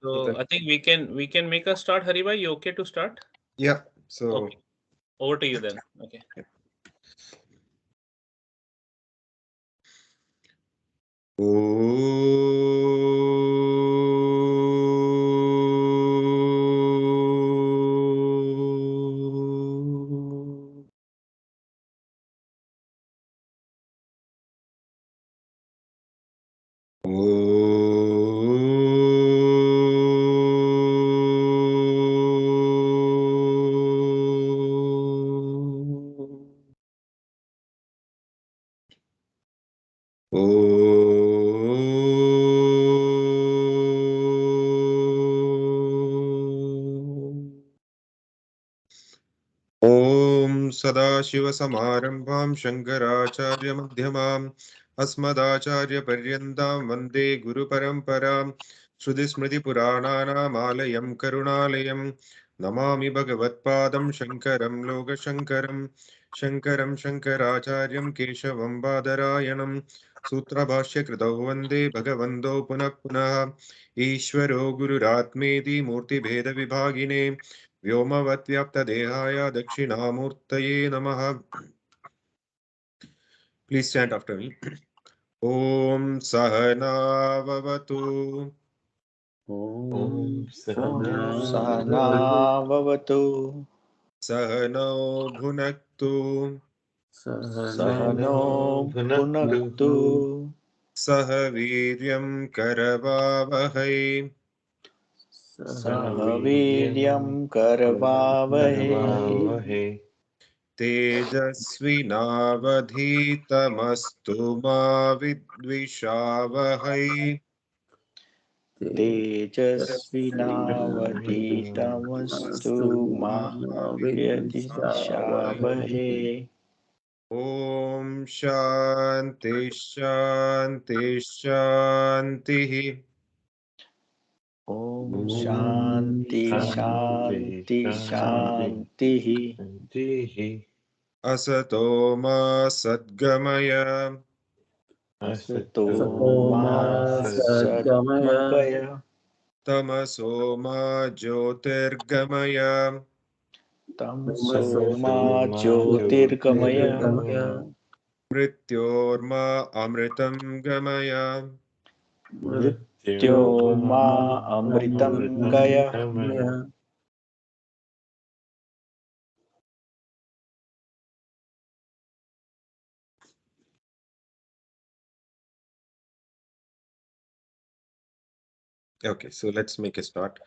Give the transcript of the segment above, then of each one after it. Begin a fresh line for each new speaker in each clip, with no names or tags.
So I think we can make a start. Haribhai, you okay to start?
Yeah. So
Okay, over to you then. Okay.
ॐ सदाशिवसमारम्भां शङ्कराचार्यमध्यमाम् अस्मदाचार्यपर्यन्तां वन्दे गुरुपरम्परां श्रुतिस्मृतिपुराणानामालयं करुणालयं नमामि भगवत्पादं शङ्करं लोकशङ्करं शङ्करं शङ्कराचार्यं केशवं बादरायणं सूत्रभाष्यकृतौ वन्दे भगवन्तौ पुनः पुनः ईश्वरो गुरुरात्मेति मूर्तिभेदविभागिने व्योमवद्व्याप्तदेहाय दक्षिणामूर्तये नमः. Please chant after me. ॐ सहनाववतु
ॐ
सहनाववतु
सहनौ भुनक्तु
सहनो भुनक्तु
सह वीर्यं करवावहै
सह वीर्यं करवावहै
तेजस्विनावधीतमस्तु मा विद्विषावहै
तेजस्विनावधीतमस्तु मा विद्विषावहै
ॐ शान्ति शान्ति शान्तिः
ॐ शान्ति शान्ति शान्तिः
असतो मा सद्गमय
असतो मा सद्गमय
तमसो मा ज्योतिर्गमय
तमसो मा ज्योतिर्गमय
मृत्योर्मा अमृतं गमय
मृत्योर्मा अमृतं गय
Okay, so let's make a start.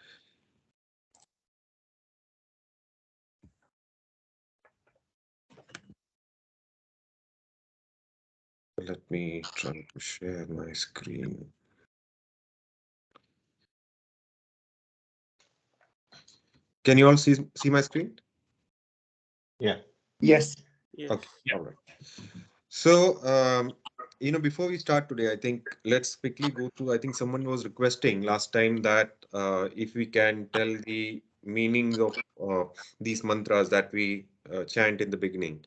Let me try to share my screen. Can you all see my screen?
Yeah.
Yes.
Okay, all right. So, before we start today, I think let's quickly go through. I think someone was requesting last time that if we can tell the meanings of these mantras that we chant in the beginning,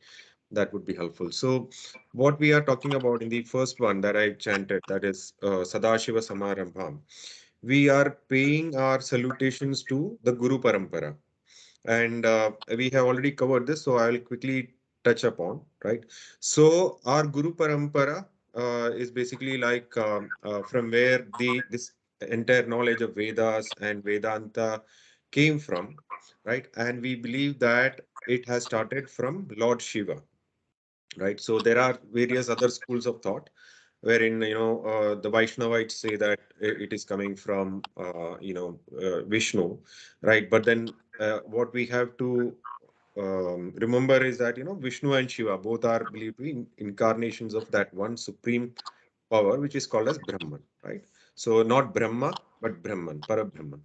that would be helpful. So, what we are talking about in the first one that I chanted, that is Sadashiva Samarambham, we are paying our salutations to the Guru Parampara. And we have already covered this, so I will quickly touch upon, right? So our Guru Parampara is basically like from where this entire knowledge of Vedas and Vedanta came from, right? And we believe that it has started from Lord Shiva, right? So there are various other schools of thought wherein the Vaishnavites say that it is coming from Vishnu, right? But then what we have to remember is that Vishnu and Shiva both are believed to be incarnations of that one supreme power, which is called as Brahman, right? So not Brahma, but Brahman, Parabrahman.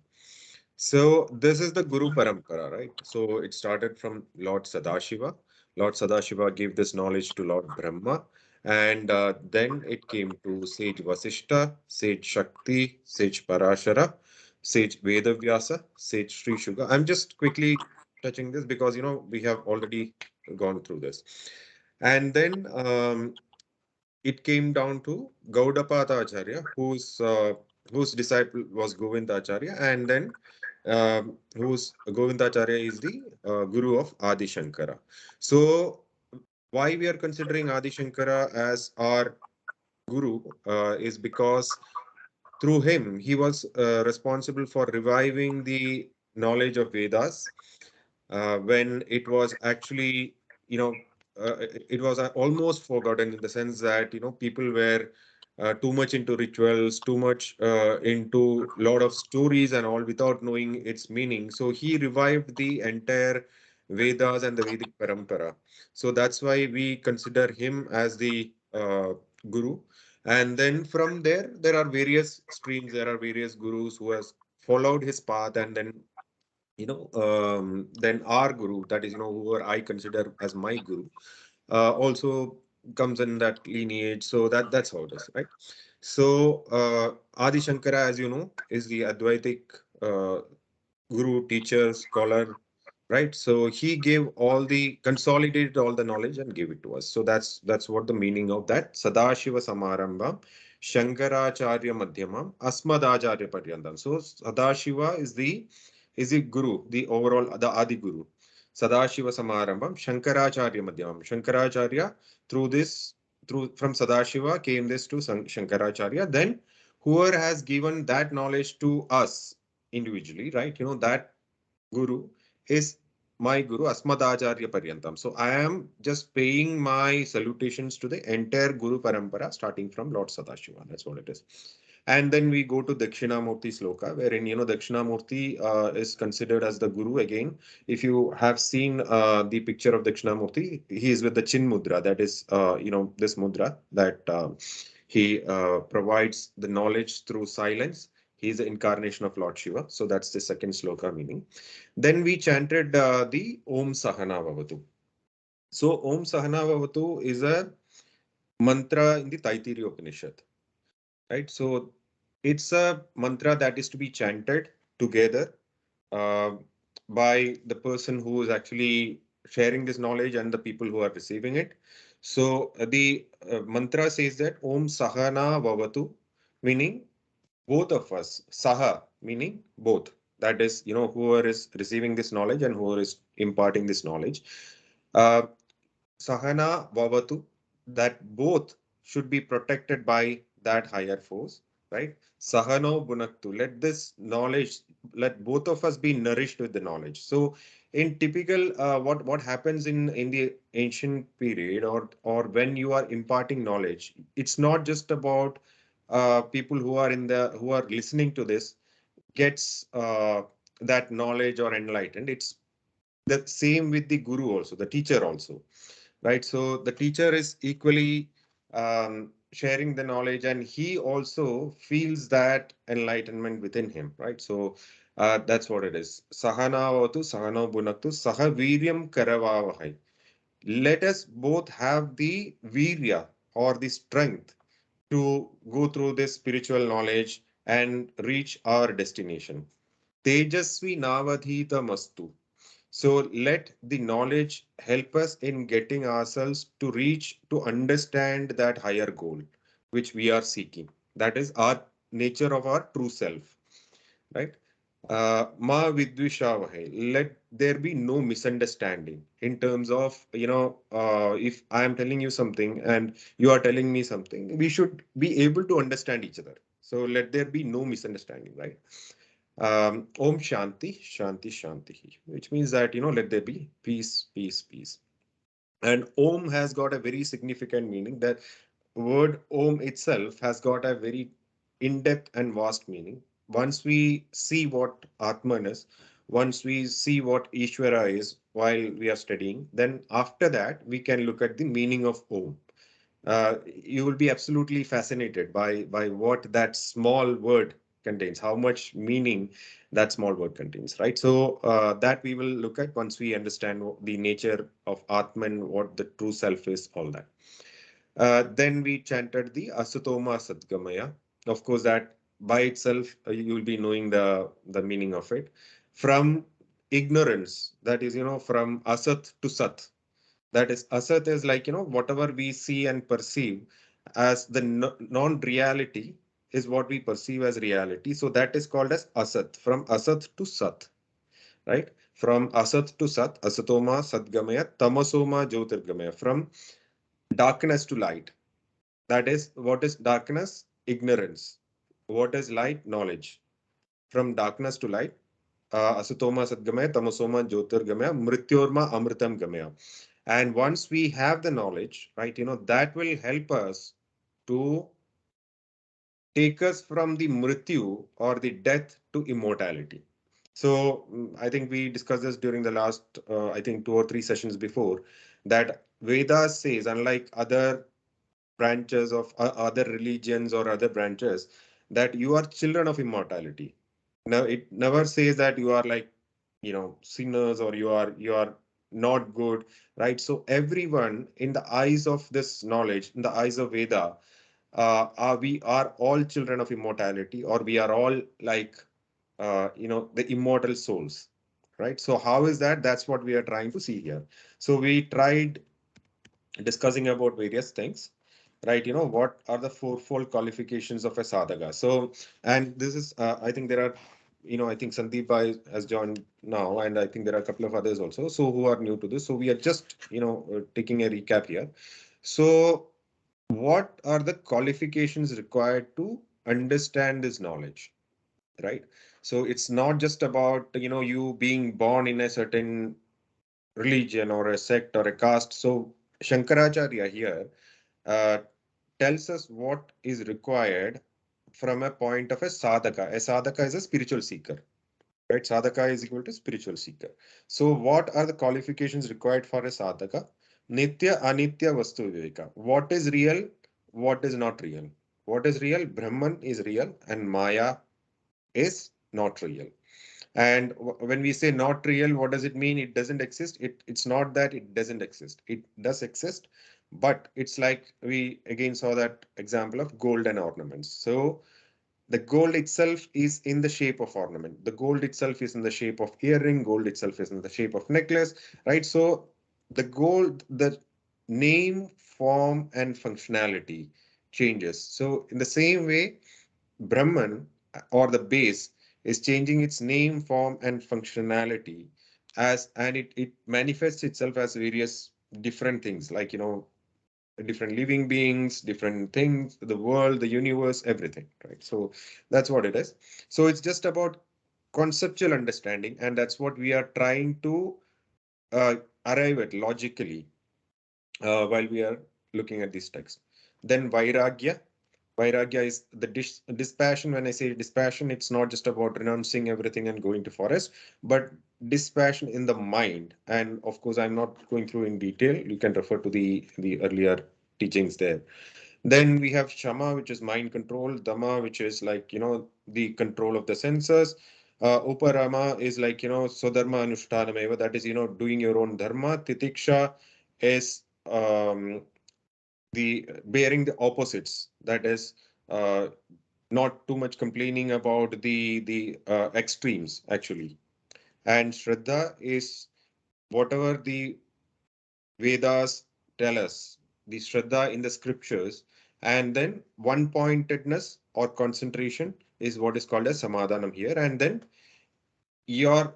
So this is the Guru Parampara, right? So it started from Lord Sadashiva. Lord Sadashiva gave this knowledge to Lord Brahma, and then it came to Sage Vasishta, Sage Shakti, Sage Parashara, Sage Vedavyasa, Sage Sri Shuga. I'm just quickly touching this because we have already gone through this. And then it came down to Gaudapada Acharya, whose disciple was Govindacharya, and then whose Govindacharya is the guru of Adi Shankara. So why we are considering Adi Shankara as our guru is because through him he was responsible for reviving the knowledge of Vedas when it was actually, you know, it was almost forgotten, in the sense that, you know, people were too much into rituals, too much into lot of stories and all, without knowing its meaning. So he revived the entire Vedas and the Vedic parampara. So that's why we consider him as the guru. And then from there, there are various streams. There are various gurus who has followed his path, and then, you know, then our guru, that is, you know, who I consider as my guru, also comes in that lineage. So that's how it is, right? So Adi Shankara, as you know, is the Advaitic uh, guru, teacher, scholar, right? So he gave all the consolidated all the knowledge and gave it to us. So that's what the meaning of that Sadashiva Samarambha Shankaracharya Madhyamam Asmadacharya Paryantam. So Sadashiva is the guru, the overall, the Adi Guru. Sadashiva Samarambham Shankaracharya Madhyamam. Shankaracharya, through this, through from Sadashiva came this to Shankaracharya. Then whoever has given that knowledge to us individually, right? You know, that guru is my guru, Asmadacharya Paryantam. So I am just paying my salutations to the entire Guru Parampara, starting from Lord Sadashiva. That's what it is. And then we go to Dakshinamurti Sloka, wherein, you know, Dakshinamurti is considered as the guru again. If you have seen the picture of Dakshinamurti, he is with the Chin Mudra. That is, you know, this mudra that he provides the knowledge through silence. He is the incarnation of Lord Shiva. So that's the second sloka meaning. Then we chanted the Om Sahana Vavatu. So Om Sahana Vavatu is a mantra in the Taittiriya Upanishad, right? So it's a mantra that is to be chanted together uh, by the person who is actually sharing this knowledge and the people who are receiving it. So the mantra says that Om Sahana Vavatu, meaning both of us. Saha, meaning both. That is, you know, whoever is receiving this knowledge and whoever is imparting this knowledge. Uh, Sahana Vavatu, that both should be protected by that higher force, right? Sahano Bunaktu, let this knowledge, let both of us be nourished with the knowledge. So in typical, what happens in the ancient period, or when you are imparting knowledge, it's not just about people who are who are listening to this gets that knowledge or enlightened. It's the same with the guru also, the teacher also, right? So the teacher is equally sharing the knowledge, and he also feels that enlightenment within him, right? So that's what it is. Sahanavatu sahano bunaktu saha viryam karavavahai. Let us both have the virya, or the strength, to go through this spiritual knowledge and reach our destination. Tejasvi navadhita mastu. So let the knowledge help us in getting ourselves to reach, to understand that higher goal which we are seeking. That is our nature of our true self, right? Ma vidvishavahe. Let there be no misunderstanding in terms of, you know, if I am telling you something and you are telling me something, we should be able to understand each other. So let there be no misunderstanding, right? Om Shanti, Shanti, Shanti, which means that, you know, let there be peace, peace, peace. And Om has got a very significant meaning. That word Om itself has got a very in-depth and vast meaning. Once we see what Atman is, once we see what Ishvara is while we are studying, then after that, we can look at the meaning of Om. You will be absolutely fascinated by what that small word contains, how much meaning that small word contains, right? So that we will look at once we understand the nature of Atman, what the true self is, all that. Then we chanted the Asutoma Sadgamaya. Of course, that by itself, you will be knowing the meaning of it. From ignorance, that is, you know, from Asat to Sat. That is, Asat is like, you know, whatever we see and perceive as the non-reality is what we perceive as reality. So that is called as asat, from asat to sat, right? From asat to sat, asatoma satgamaya, tamasoma jyotirgamaya, from darkness to light. That is, what is darkness? Ignorance. What is light? Knowledge. From darkness to light, asatoma satgamaya, tamasoma jyotirgamaya, mrityorma amritam gamaya. And once we have the knowledge, right, that will help us to take us from the mrityu or the death to immortality. So I think we discussed this during the last, I think 2 or 3 sessions before, that Vedas says, unlike other branches of other religions or other branches, that you are children of immortality. Now, it never says that you are like, sinners, or you are not good, right? So everyone in the eyes of this knowledge, in the eyes of Veda, we are all children of immortality, or we are all like, the immortal souls, right? So how is that? That's what we are trying to see here. So we tried discussing about various things, right? What are the fourfold qualifications of a sadhaka? So, and this is, I think there are, I think Sandeep Bhai has joined now, and I think there are a couple of others also, so who are new to this. So we are just, taking a recap here. So what are the qualifications required to understand this knowledge, right? So it's not just about, you being born in a certain religion or a sect or a caste. So Shankaracharya here uh, tells us what is required from a point of a sadhaka. A sadhaka is a spiritual seeker, right? Sadhaka is equal to spiritual seeker. So what are the qualifications required for a sadhaka? Nitya, anitya, vastu viveka. What is real? What is not real? What is real? Brahman is real and Maya is not real. And when we say not real, what does it mean? It doesn't exist. It's not that it doesn't exist. It does exist, but it's like we again saw that example of gold and ornaments. So the gold itself is in the shape of ornament. The gold itself is in the shape of earring. Gold itself is in the shape of necklace, right? So the gold, the name, form, and functionality changes. So in the same way, Brahman, or the base, is changing its name, form, and functionality, and it manifests itself as various different things, like, different living beings, different things, the world, the universe, everything, right? So that's what it is. So it's just about conceptual understanding, and that's what we are trying to uh, arrive at logically while we are looking at this text. Then Vairagya. Vairagya is the dispassion. When I say dispassion, it's not just about renouncing everything and going to forest, but dispassion in the mind. And of course, I'm not going through in detail. You can refer to the earlier teachings there. Then we have Shama, which is mind control. Dama, which is like, the control of the senses. Uparama is like, Sodharma Anushtanameva, that is, doing your own dharma. Titiksha is the bearing the opposites, that is, uh, not too much complaining about the extremes actually. And Shraddha is whatever the Vedas tell us, the Shraddha in the scriptures. And then one pointedness or concentration is what is called as Samadhanam here. And then your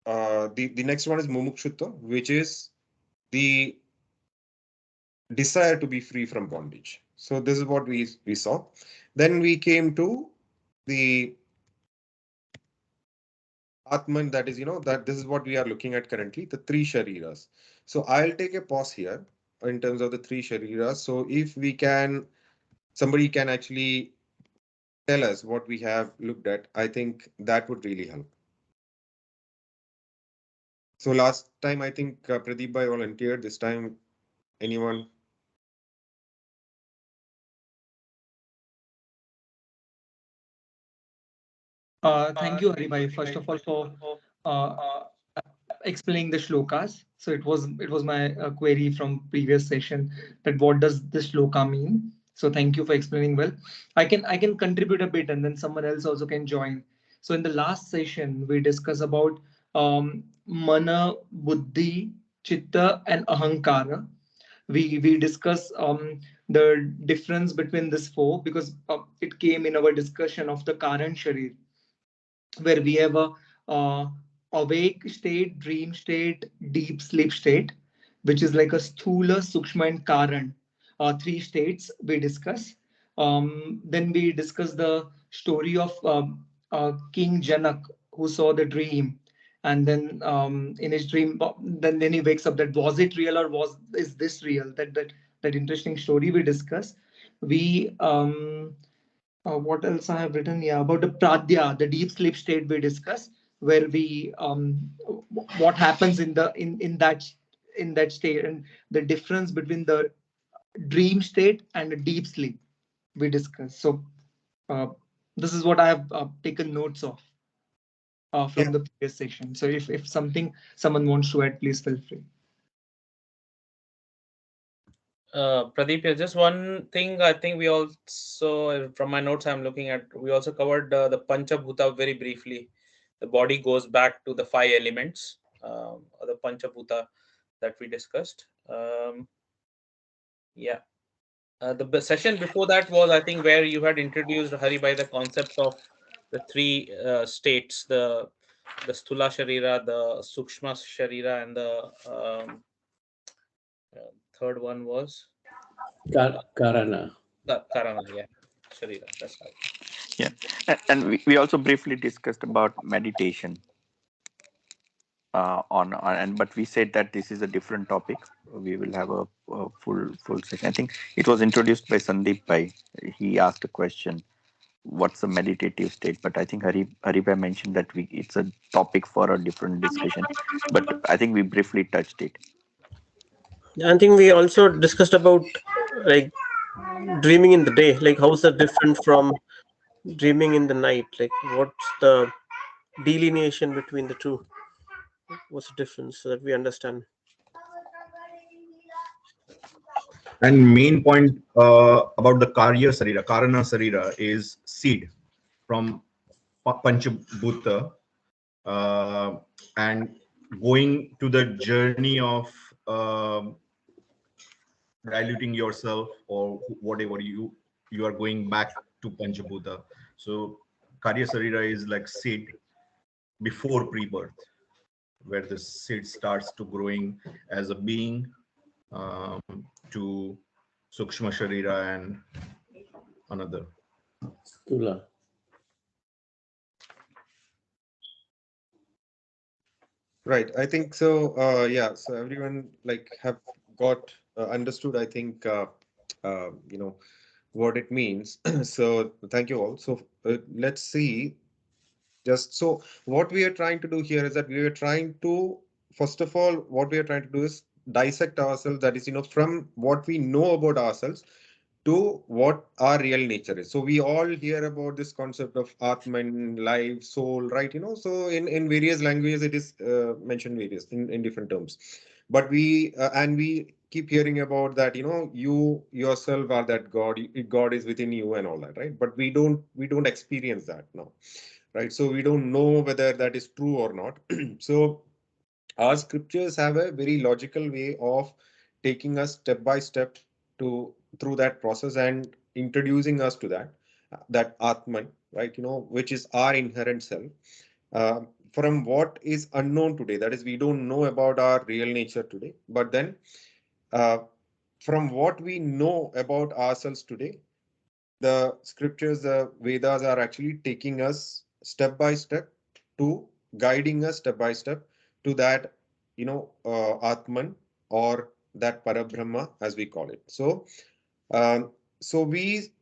the next one is Mumukshutva, which is the desire to be free from bondage. So this is what we saw. Then we came to the Atman, that is, that this is what we are looking at currently, the three shariras. So I'll take a pause here in terms of the three shariras. So if we can, somebody can actually tell us what we have looked at, I think that would really help. So last time, I think Pradeep Bhai volunteered. This time, anyone?
Thank you, Haribhai, first of all, for uh, explaining the shlokas. So it was my query from previous session that what does this shloka mean. So thank you for explaining well. I can contribute a bit, and then someone else also can join. So in the last session we discussed about mana, buddhi, chitta, and ahankara. We discuss the difference between this four, because it came in our discussion of the Karan Sharir, where we have a awake state, dream state, deep sleep state, which is like a sthula, sukshma, and karan. Three states we discuss. Then we discuss the story of King Janak, who saw the dream, and then in his dream, then he wakes up. That was it real or is this real? That interesting story we discuss. We what else I have written? Yeah, about the pradya, the deep sleep state we discuss, where we what happens in the in that state, and the difference between the dream state and a deep sleep we discuss. So this is what I have taken notes of from the previous session. So if someone wants to add, please feel free.
Pradeep, yeah, just one thing I think we also, from my notes I'm looking at, we also covered the Panchabhuta very briefly. The body goes back to the 5 elements, or the Panchabhuta that we discussed. Yeah. The session before that was, I think, where you had introduced, Hari, by the concept of the 3 states, the Sthula Sharira, the Sukshma Sharira, and the third one was
Karana.
Karana, yeah, Sharira. That's right.
Yeah, and we also briefly discussed about meditation but we said that this is a different topic. We will have a full session. I think it was introduced by Sandeep Bhai. He asked a question, what's a meditative state? But I think Hari Bhai mentioned that it's a topic for a different discussion, but I think we briefly touched it.
I think we also discussed about like dreaming in the day, like how's that different from dreaming in the night? Like what's the delineation between the two? What's the difference so that we understand?
And main point about the Karana Sarira is seed from Panchabhuta, and going to the journey of diluting yourself or whatever you are going back to Panchabhuta. So Karya Sarira is like seed before pre-birth, where the seed starts to growing as a being to Sukshma Sharira and another.
Sthula.
Right. I think so. Yeah. So everyone like have got understood, I think, what it means. So thank you all. So let's see. Just so what we are trying to do here is that we are trying to, first of all, what we are trying to do is dissect ourselves. That is, from what we know about ourselves to what our real nature is. So we all hear about this concept of Atman, life, soul, right? So in various languages, it is mentioned various in different terms. But we keep hearing about that, you yourself are that God, God is within you and all that, right? But we don't experience that now, right? So we don't know whether that is true or not. So our scriptures have a very logical way of taking us step by step through that process and introducing us to that Atman, right? Which is our inherent self. From what is unknown today, that is, we don't know about our real nature today. But then, from what we know about ourselves today, the scriptures, the Vedas are actually taking us step by step to guiding us step by step to that, Atman, or that Parabrahma, as we call it. So we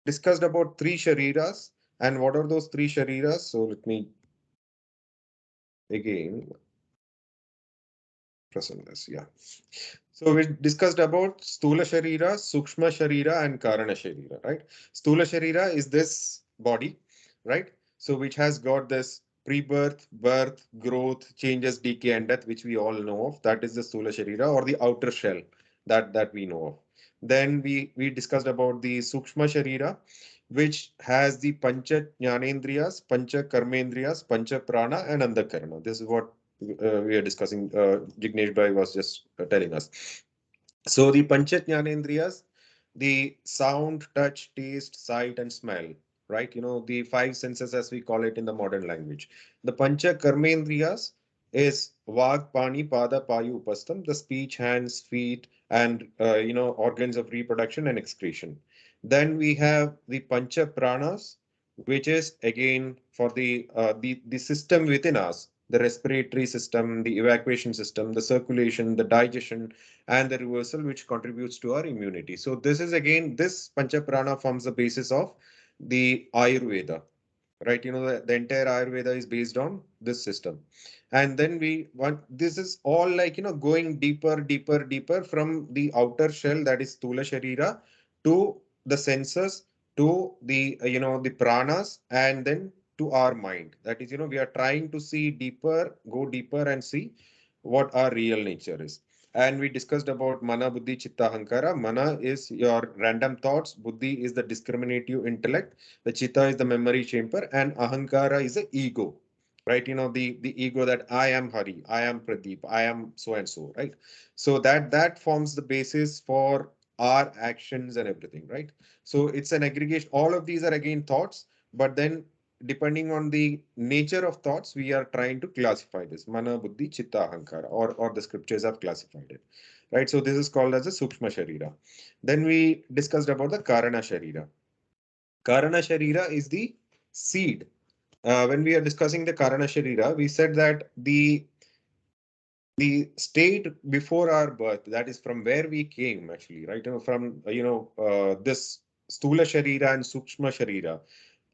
discussed about 3 shariras. And what are those 3 shariras? So let me again present this. Yeah. So we discussed about Stula Sharira, Sukshma Sharira, and Karana Sharira, right? Stula Sharira is this body, right? So which has got this pre-birth, birth, growth, changes, decay, and death, which we all know of. That is the Stula Sharira, or the outer shell that we know of. Then we discussed about the Sukshma Sharira, which has the Pancha Jnanendriyas, Pancha Karmendriyas, Pancha Prana, and Andakarana. This is what we are discussing. Jignesh Bhai was just telling us. So the Pancha Jnanendriyas, the sound, touch, taste, sight, and smell, right? The five senses as we call it in the modern language. The Pancha Karmendriyas is Vag, Pani, Pada, Payu, Upastam, the speech, hands, feet, and organs of reproduction and excretion. Then we have the Pancha Pranas, which is again for the system within us, the respiratory system, the evacuation system, the circulation, the digestion, and the reversal, which contributes to our immunity. So this is again, this Pancha Prana forms the basis of the Ayurveda, right? The entire Ayurveda is based on this system. And then we want, this is all like, going deeper, deeper, deeper from the outer shell, that is Stula Sharira, to the senses, to the pranas, and then to our mind. That is, we are trying to see deeper, go deeper and see what our real nature is. And we discussed about mana, buddhi, chitta, ahankara. Mana is your random thoughts. Buddhi is the discriminative intellect. The chitta is the memory chamber, and ahankara is the ego, right? The ego that I am Hari, I am Pradeep, I am so and so, right? So that forms the basis for our actions and everything, right? So it's an aggregation. All of these are again thoughts, but then depending on the nature of thoughts, we are trying to classify this mana, buddhi, chitta, ahankara, or the scriptures have classified it, right? So this is called as a sukshma sharira. Then we discussed about the karana sharira. Karana Sharira is the seed. When we are discussing the Karana Sharira, we said that the state before our birth, that is from where we came actually, right? From this Stula Sharira and Sukshma Sharira,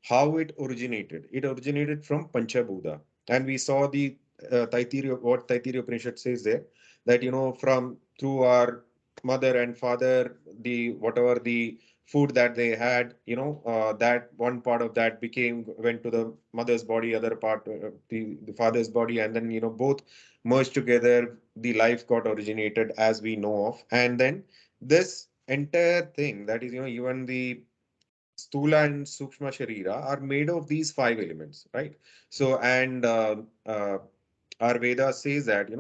how it originated. It originated from Panchabhuta, and we saw the what Taittiriya Upanishad says there, that from through our mother and father, the whatever the food that they had, that one part of that went to the mother's body, other part the father's body, and then both merged together. The life got originated as we know of, and then this entire thing, that is even the Stula and Sukshma Sharira are made of these five elements, right? So, and our Veda says that,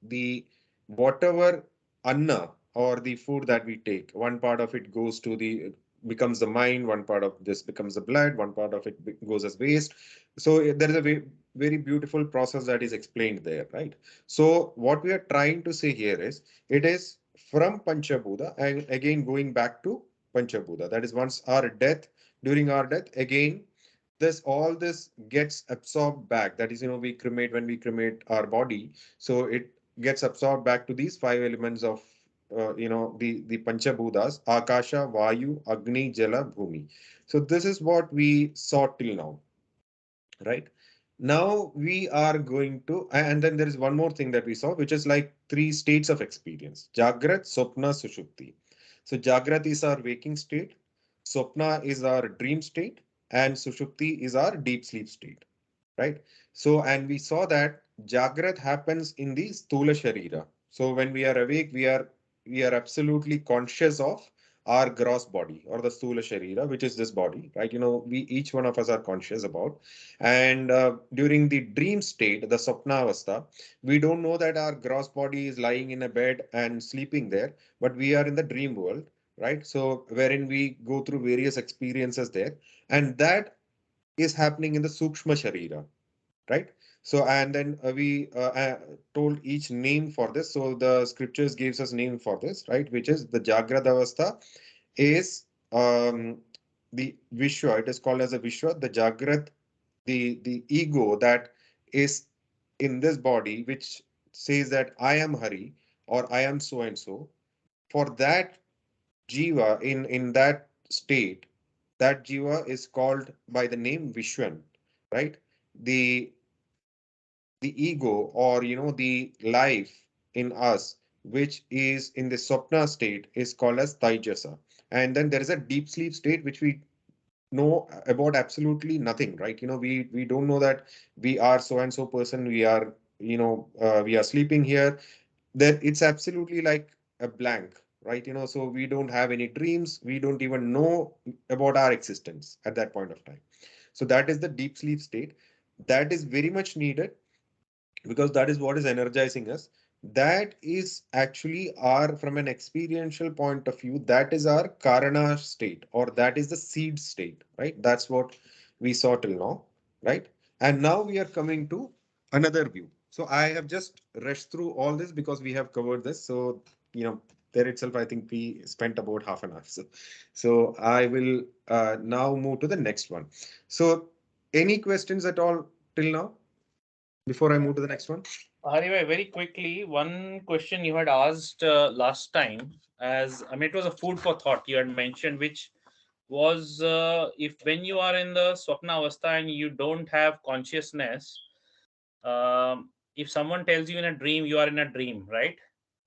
the whatever anna or the food that we take, one part of it goes to becomes the mind, one part of this becomes the blood, one part of it goes as waste. So there is a very beautiful process that is explained there, right? So what we are trying to say here is, it is from Panchabhuta, and again going back to Panchabhuta. That is, during our death, again, all this gets absorbed back. That is, when we cremate our body, so it gets absorbed back to these five elements of, the Panchabhutas: Akasha, Vayu, Agni, Jala, Bhumi. So this is what we saw till now, right? Now we are going to, and then there is one more thing that we saw, which is like three states of experience: Jagrat, Sopna, Sushupti. So Jagrat is our waking state, Sopna is our dream state, and Sushupti is our deep sleep state, right? So, and we saw that Jagrat happens in the Stula Sharira. So when we are awake, we are absolutely conscious of our gross body, or the Stula Sharira, which is this body, right? We, each one of us, are conscious about. And during the dream state, the Sapna Avastha, we don't know that our gross body is lying in a bed and sleeping there, but we are in the dream world, right? So wherein we go through various experiences there, and that is happening in the Sukshma Sharira, right? So, and then we told each name for this. So the scriptures gives us name for this, right? Which is the Jagrad Avastha is the Vishwa. It is called as a Vishwa. The Jagrad, the ego that is in this body, which says that I am Hari, or I am so and so. For that Jiva, in that state, that Jiva is called by the name Vishwan, right? The ego, or the life in us, which is in the Swapna state, is called as Taijasa. And then there is a deep sleep state, which we know about absolutely nothing, right? We don't know that we are so and so person, we are sleeping here. That it's absolutely like a blank, right? So we don't have any dreams, we don't even know about our existence at that point of time. So that is the deep sleep state. That is very much needed, because that is what is energizing us. that is actually our, from an experiential point of view, that is our Karana state, or that is the seed state, right? That's what we saw till now, right? And now we are coming to another view. So I have just rushed through all this because we have covered this. So, there itself, I think we spent about half an hour. So I will now move to the next one. So any questions at all till now before I move to the next one?
Haribhai, very quickly, one question you had asked last time, as I mean, it was a food for thought. You had mentioned, which was if when you are in the Swapna Avastha and you don't have consciousness, if someone tells you in a dream, you are in a dream, right?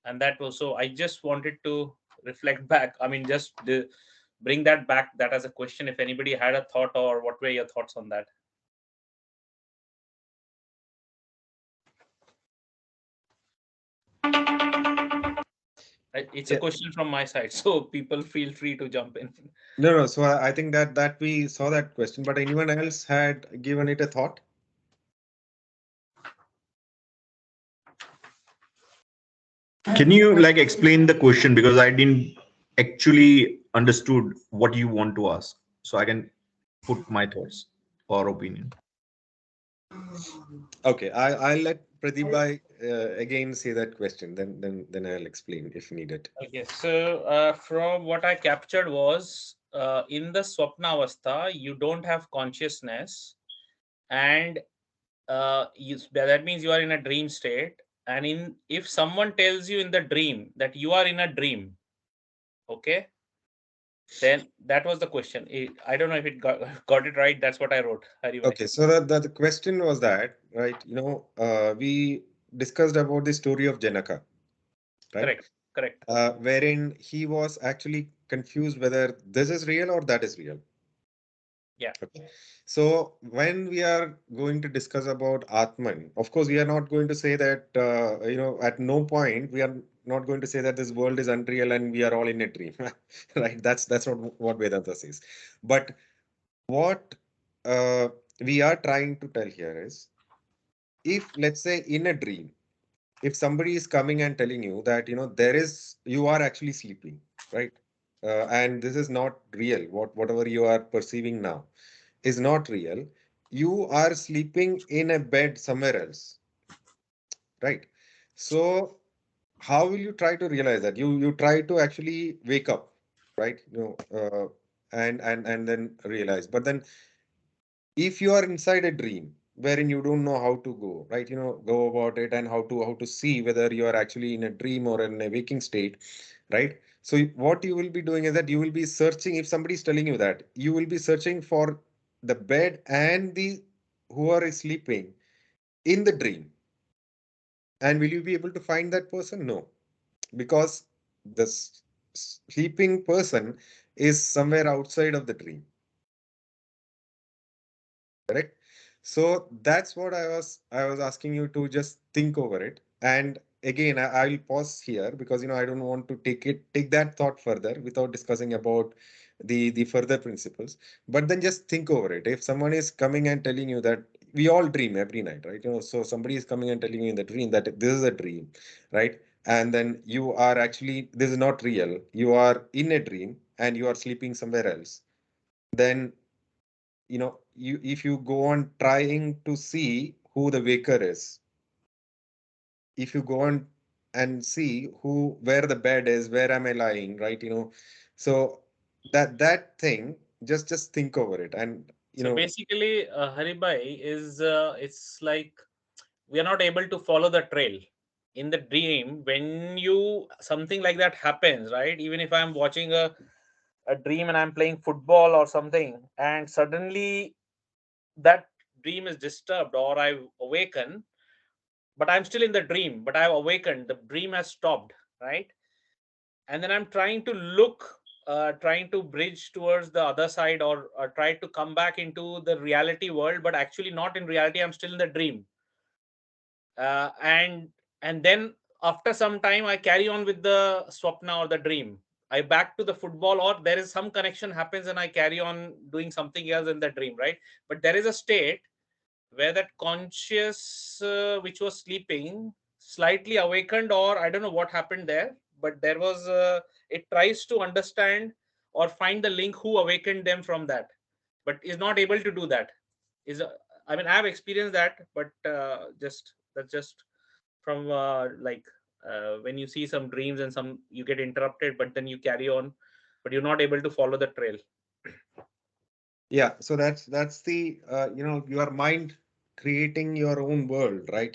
And that was, so I just wanted to reflect back. I mean, just bring that back, that as a question. If anybody had a thought, or what were your thoughts on that? It's a
Yeah.
question from my side, so people feel free to jump in.
No. So I think that we saw that question, but anyone else had given it a thought?
Can you like explain the question, because I didn't actually understood what you want to ask, so I can put my thoughts or opinion.
Okay, I'll let Pradeep bhai again say that question. Then I'll explain if needed.
Okay, so from what I captured was in the Swapna Avastha, you don't have consciousness, and that means you are in a dream state. And if someone tells you in the dream that you are in a dream, okay, then that was the question. I don't know if it got it right. That's what I wrote. Haribhai.
Okay, so the question was that, right? We discussed about the story of Janaka, right?
Correct. Correct.
Wherein he was actually confused whether this is real or that is real.
Yeah.
Okay. So when we are going to discuss about Atman, of course, we are not going to say that, at no point we are not going to say that this world is unreal and we are all in a dream, right? That's not what Vedanta says. But what uh, we are trying to tell here is, if let's say in a dream, if somebody is coming and telling you that, you are actually sleeping, right? And this is not real. Whatever you are perceiving now is not real. You are sleeping in a bed somewhere else, right? So how will you try to realize that? You try to actually wake up, right? And then realize. But then if you are inside a dream wherein you don't know how to go, right? Go about it, and how to see whether you are actually in a dream or in a waking state, right? So what you will be doing is that you will be searching. If somebody is telling you that, you will be searching for the bed and the who are sleeping in the dream. And will you be able to find that person? No, because the sleeping person is somewhere outside of the dream. Correct. So that's what I was asking you to just think over it. And again, I'll pause here because I don't want to take that thought further without discussing about the further principles. But then just think over it. If someone is coming and telling you that we all dream every night, right? So somebody is coming and telling you in the dream that this is a dream, right? And then you are actually, this is not real. You are in a dream and you are sleeping somewhere else. Then if you go on trying to see who the waker is, if you go on and see where the bed is, where am I lying, right? So that thing, just think over it. And
So basically, Haribhai, is it's like we are not able to follow the trail in the dream. When you something like that happens, right? Even if I'm watching a dream and I'm playing football or something, and suddenly that dream is disturbed, or I awaken, but I'm still in the dream, but I've awakened, the dream has stopped, right? And then I'm trying to look, trying to bridge towards the other side, or try to come back into the reality world, but actually not in reality, I'm still in the dream. And then after some time I carry on with the swapna or the dream. I back to the football, or there is some connection happens and I carry on doing something else in the dream, right? But there is a state where that conscious which was sleeping slightly awakened, or I don't know what happened there, but there was it tries to understand or find the link who awakened them from that, but is not able to do that. Is I mean, I have experienced that, but just that's just from when you see some dreams and some you get interrupted, but then you carry on, but you're not able to follow the trail.
Yeah, so that's the your mind creating your own world, right?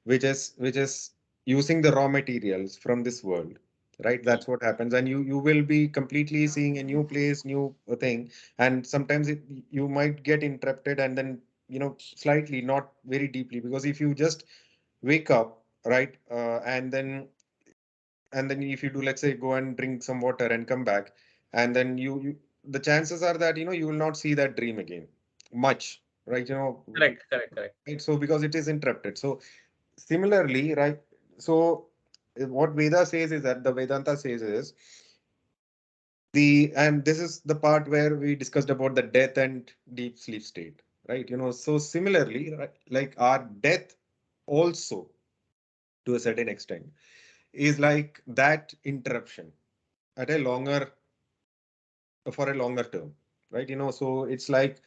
Which is using the raw materials from this world, right? That's what happens, and you will be completely seeing a new place, new thing, and sometimes you might get interrupted, and then slightly, not very deeply, because if you just wake up, right, and then if you do, let's say, go and drink some water and come back, and then the chances are that you will not see that dream again much, right?
Correct.
Right? So because it is interrupted. So similarly, right? So what Veda says is that the Vedanta says is and this is the part where we discussed about the death and deep sleep state, right? So similarly, right, like our death also, to a certain extent, is like that interruption at a longer for a longer term, right? So it's like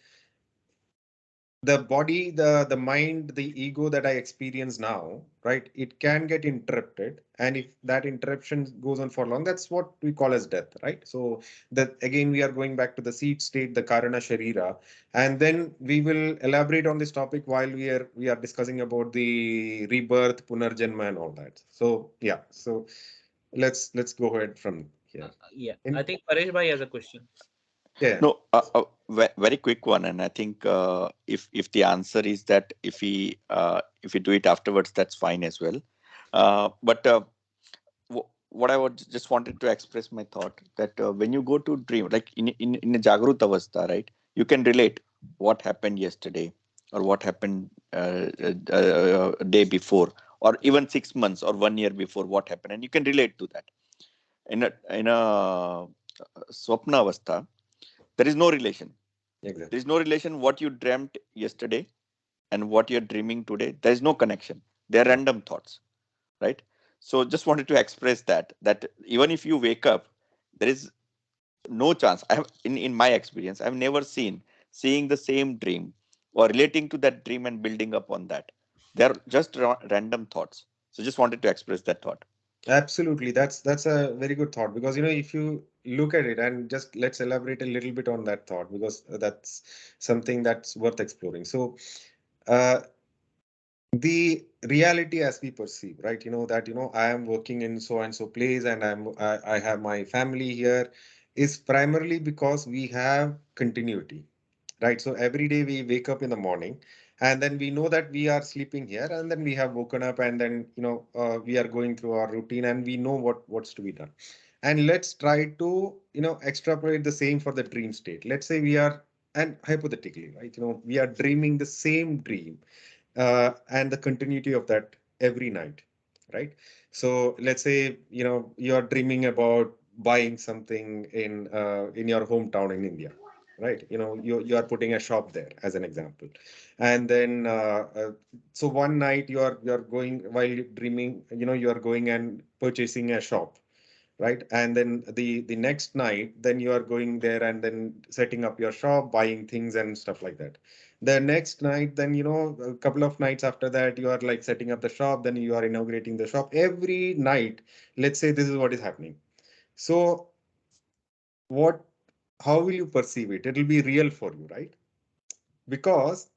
the body, the mind, the ego that I experience now, right? It can get interrupted, and if that interruption goes on for long, that's what we call as death, right? So that again, we are going back to the seed state, the karana sharira, and then we will elaborate on this topic while we are discussing about the rebirth, punarjanma, and all that. So yeah, so let's go ahead from here.
Yeah, I
In,
think Paresh bhai has a question.
yeah.
No, very quick one, and I think if the answer is that if we do it afterwards, that's fine as well. But what I would just wanted to express my thought that when you go to dream, like in a Jagrut Avastha, right, you can relate what happened yesterday or what happened a day before, or even 6 months or 1 year before what happened, and you can relate to that. In a Swapna Avastha, there is no relation.
Exactly.
There is no relation what you dreamt yesterday and what you're dreaming today. There is no connection. They are random thoughts, right? So just wanted to express that even if you wake up, there is no chance. I have in my experience, I've never seeing the same dream or relating to that dream and building up on that. They're just random thoughts. So just wanted to express that thought.
Absolutely. That's a very good thought, because if you look at it, and just let's elaborate a little bit on that thought, because that's something that's worth exploring. So uh, the reality as we perceive, right? That I am working in so and so place, and I have my family here, is primarily because we have continuity, right? So every day we wake up in the morning, and then we know that we are sleeping here, and then we have woken up, and then we are going through our routine, and we know what's to be done. And let's try to extrapolate the same for the dream state. Let's say we are, and hypothetically, right, we are dreaming the same dream, and the continuity of that every night, right? So let's say you are dreaming about buying something in your hometown in India, right? You are putting a shop there as an example, and then so one night you are going, while dreaming, you are going and purchasing a shop, right? And then the next night, then you are going there and then setting up your shop, buying things and stuff like that. The next night, then a couple of nights after that, you are like setting up the shop, then you are inaugurating the shop every night. Let's say this is what is happening. So what how will you perceive it? It will be real for you, right? Because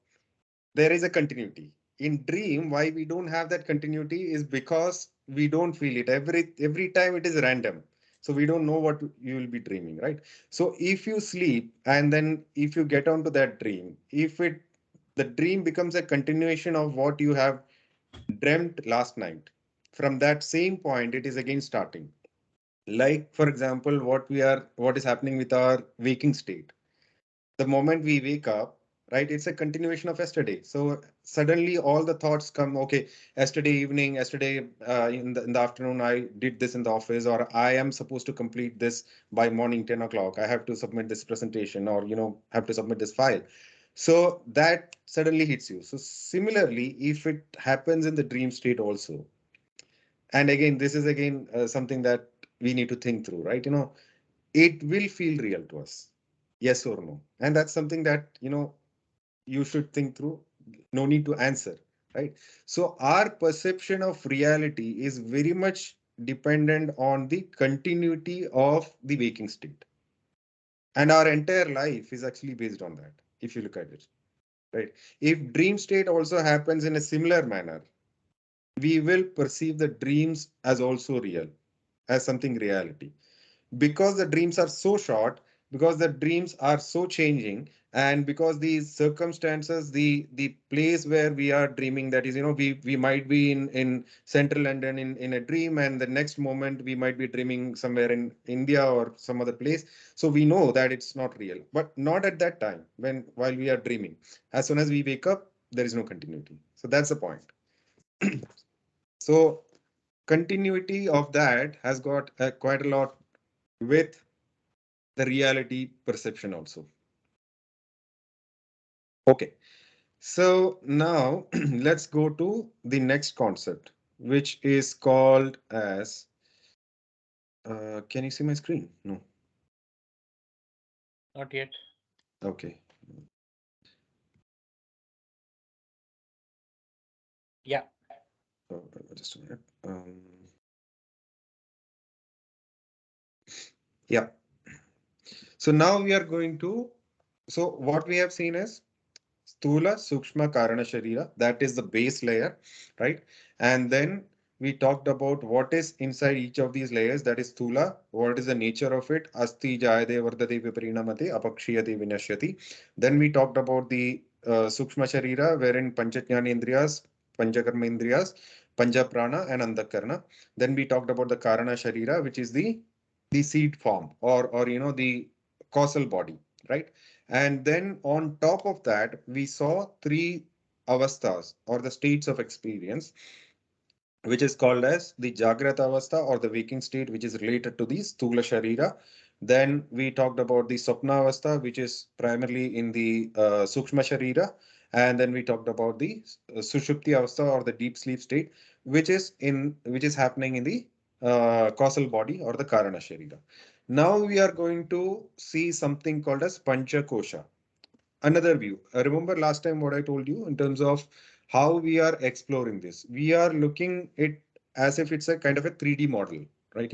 there is a continuity. In dream, why we don't have that continuity is because we don't feel it. Every time it is random. So we don't know what you will be dreaming, right? So if you sleep, and then if you get onto that dream, if it the dream becomes a continuation of what you have dreamt last night, from that same point it is again starting. Like for example, what is happening with our waking state. The moment we wake up, right, it's a continuation of yesterday. So suddenly all the thoughts come, okay, yesterday evening, yesterday in the afternoon, I did this in the office, or I am supposed to complete this by morning 10 o'clock. I have to submit this presentation, or have to submit this file. So that suddenly hits you. So similarly, if it happens in the dream state also, And again, this is again something that we need to think through, right? It will feel real to us, yes or no? And that's something that you should think through. No need to answer, right? So our perception of reality is very much dependent on the continuity of the waking state, and our entire life is actually based on that, if you look at it, right? If dream state also happens in a similar manner, we will perceive the dreams as also real, as something reality, because the dreams are so short, because the dreams are so changing, and because these circumstances, the place where we are dreaming, that is, we might be in central London in a dream, and the next moment we might be dreaming somewhere in India or some other place. So we know that it's not real, but not at that time while we are dreaming. As soon as we wake up, there is no continuity. So that's the point. So continuity of that has got quite a lot with the reality perception also. Okay, so now let's go to the next concept, which is called as, can you see my screen? No.
Not yet.
Okay.
Yeah.
Just a minute. Yeah. So now we are going to, so what we have seen is Stula, Sukshma, Karana, Sharira. That is the base layer, right? And then we talked about what is inside each of these layers. That is Stula. What is the nature of it? Asti, Jayade, Vardate, Viparinamate, Apakshiyate, Vinashyati. Then we talked about the Sukshma Sharira, wherein Panchajnana Indriyas, Panchakarma Indriyas, Panchaprana, and Antakarna. Then we talked about the Karana Sharira, which is the seed form, or the causal body, right? And then on top of that, we saw three avasthas, or the states of experience, which is called as the Jagrata Avastha, or the waking state, which is related to the Sthula Sharira. Then we talked about the Swapna Avastha, which is primarily in the Sukshma Sharira. And then we talked about the Sushupti Avastha, or the deep sleep state, which is happening in the causal body, or the Karana Sharira. Now we are going to see something called as Pancha Kosha, another view. Remember last time what I told you in terms of how we are exploring this. We are looking it as if it's a kind of a 3D model, right?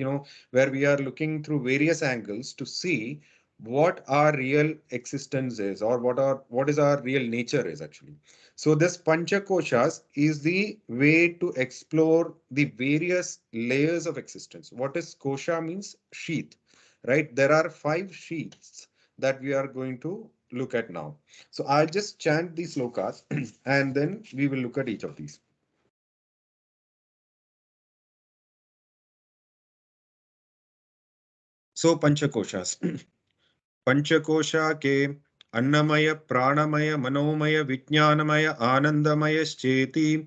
Where we are looking through various angles to see what our real existence is, or what is our real nature is actually. So this Panchakoshas is the way to explore the various layers of existence. What is kosha means? Sheath, right? There are 5 sheaths that we are going to look at now. So I'll just chant these slokas and then we will look at each of these. So Panchakoshas. Panchakosha ke Annamaya, Pranamaya, Manomaya, Vijnanamaya, Anandamaya Cheti,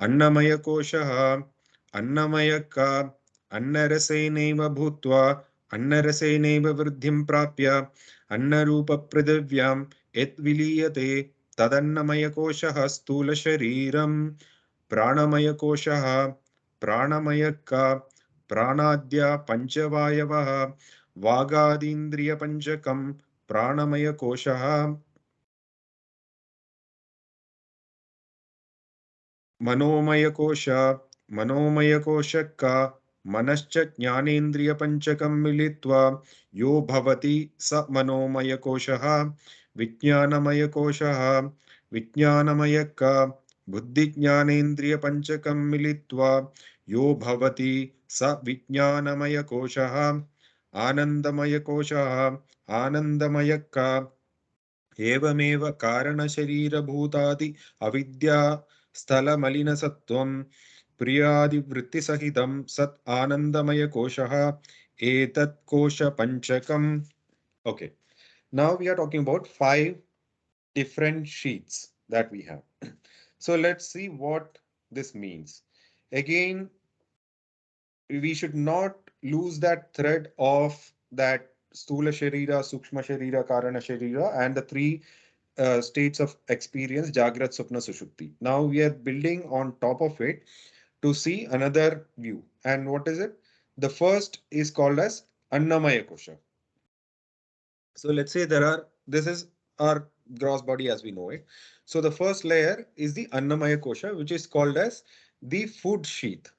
Annamaya Kosha, Annamaya ka, Annaraseneva Bhutva, Annaraseneva Vridhim Prapya, Annarupa Pridhavyam, Et Viliyate, Tadannamaya Kosha Stula Shariram, Pranamaya Kosha, Pranamaya ka, Pranadya Panchavayavaha, वागादीन्द्रियपञ्चकं प्राणमयकोशः मनोमयकोश मनोमयकोशक मनश्च ज्ञानेन्द्रियपञ्चकं मिलित्वा यो भवति स मनोमयकोशः विज्ञानमयकोशः विज्ञानमयक बुद्धिज्ञानेन्द्रियपञ्चकं मिलित्वा यो भवति स विज्ञानमयकोशः आनन्दमयकोशः आनन्दमयक एवमेव कारणशरीरभूतादि अविद्या स्थलमलिनसत्त्वं प्रियादिवृत्तिसहितं सत् आनन्दमयकोशः एतत् कोशपञ्चकम्. Okay, now we are talking about 5 different sheets that we have. So let's see what this means. Again, we should not lose that thread of that Stula Sharira, Sukshma Sharira, Karana Sharira, and the 3 states of experience, Jagrat, Supna, Sushupti. Now we are building on top of it to see another view. And what is it? The first is called as Annamaya Kosha. So let's say this is our gross body as we know it. So the first layer is the Annamaya Kosha, which is called as the food sheath.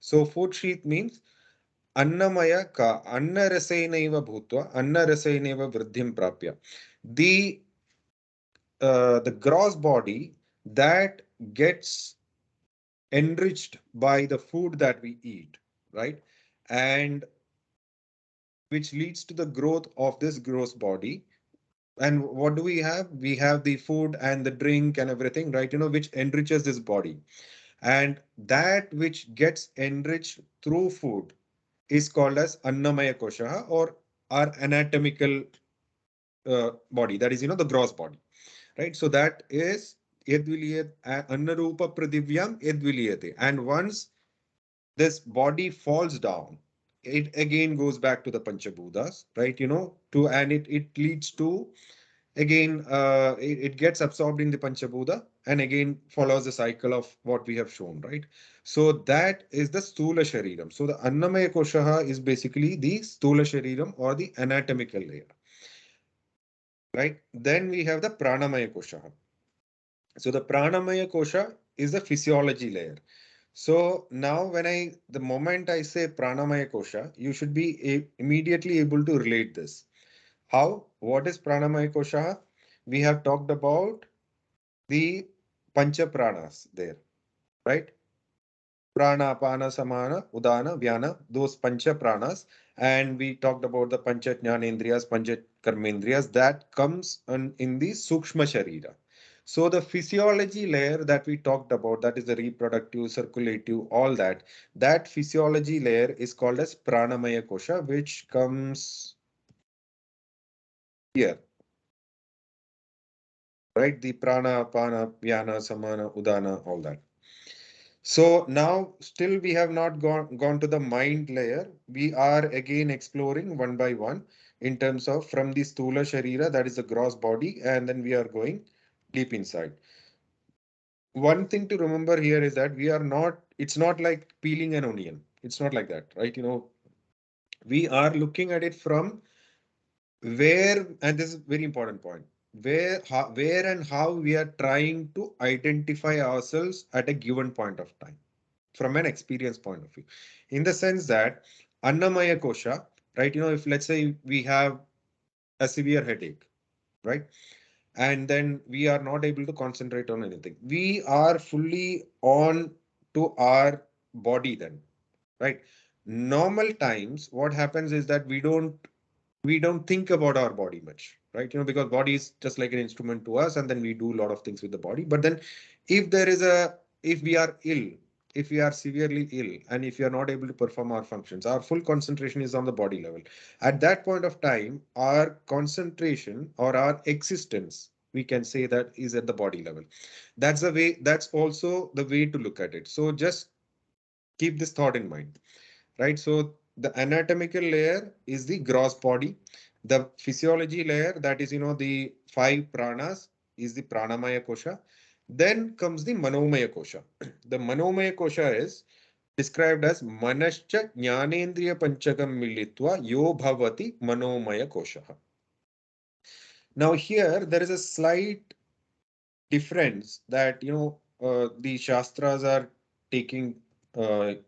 So food sheath means Annamaya ka Annarasainaiva bhutva Annarasainaiva vriddhim prapya. The the gross body that gets enriched by the food that we eat, right? And which leads to the growth of this gross body. And what do we have? We have the food and the drink and everything, right? Which enriches this body. And that which gets enriched through food is called as Annamaya Kosha, or our anatomical body. That is, the gross body, right? So that is Yadviliyat, Annarupa Pradivyam Yadviliyate. And once this body falls down, it again goes back to the Panchabhutas, right? And it leads to again, it gets absorbed in the Panchabhuta and again follows the cycle of what we have shown, right? So that is the Stula Shariram. So the Annamaya Koshaha is basically the Stula Shariram, or the anatomical layer, right? Then we have the Pranamaya Koshaha. So the Pranamaya Kosha is the physiology layer. So now the moment I say Pranamaya Kosha, you should be immediately able to relate this. How? What is Pranamaya Kosha? We have talked about the Pancha Pranas there, right? Prana, Apana, Samana, Udana, Vyana, those Pancha Pranas. And we talked about the Pancha Jnanendriyas, Pancha Karmendriyas, that comes in the Sukshma Sharira. So the physiology layer that we talked about, that is the reproductive, circulative, all that, that physiology layer is called as Pranamaya Kosha, which comes here, right? The Prana, Apana, Vyana, Samana, Udana, all that. So now still we have not gone to the mind layer. We are again exploring one by one in terms of from the Stula Sharira, that is the gross body, and then we are going deep inside. One thing to remember here is that it's not like peeling an onion. It's not like that, right? We are looking at it from where, and this is a very important point, where and how we are trying to identify ourselves at a given point of time, from an experience point of view, in the sense that Annamaya Kosha, right? If let's say we have a severe headache, right? And then we are not able to concentrate on anything. We are fully on to our body then, right? Normal times, what happens is that we don't think about our body much, right? Because body is just like an instrument to us, and then we do a lot of things with the body. But then if we are ill, if we are severely ill, and if we are not able to perform our functions, our full concentration is on the body level. At that point of time, our concentration or our existence, we can say, that is at the body level. That's also the way to look at it. So just keep this thought in mind, right? So the anatomical layer is the gross body. The physiology layer, that is, the five pranas, is the Pranamaya Kosha. Then comes the Manomaya Kosha. The Manomaya Kosha is described as Manascha Jnanendriya Panchakam Militva Yo Bhavati Manomaya Kosha. Now here there is a slight difference that, the Shastras are taking a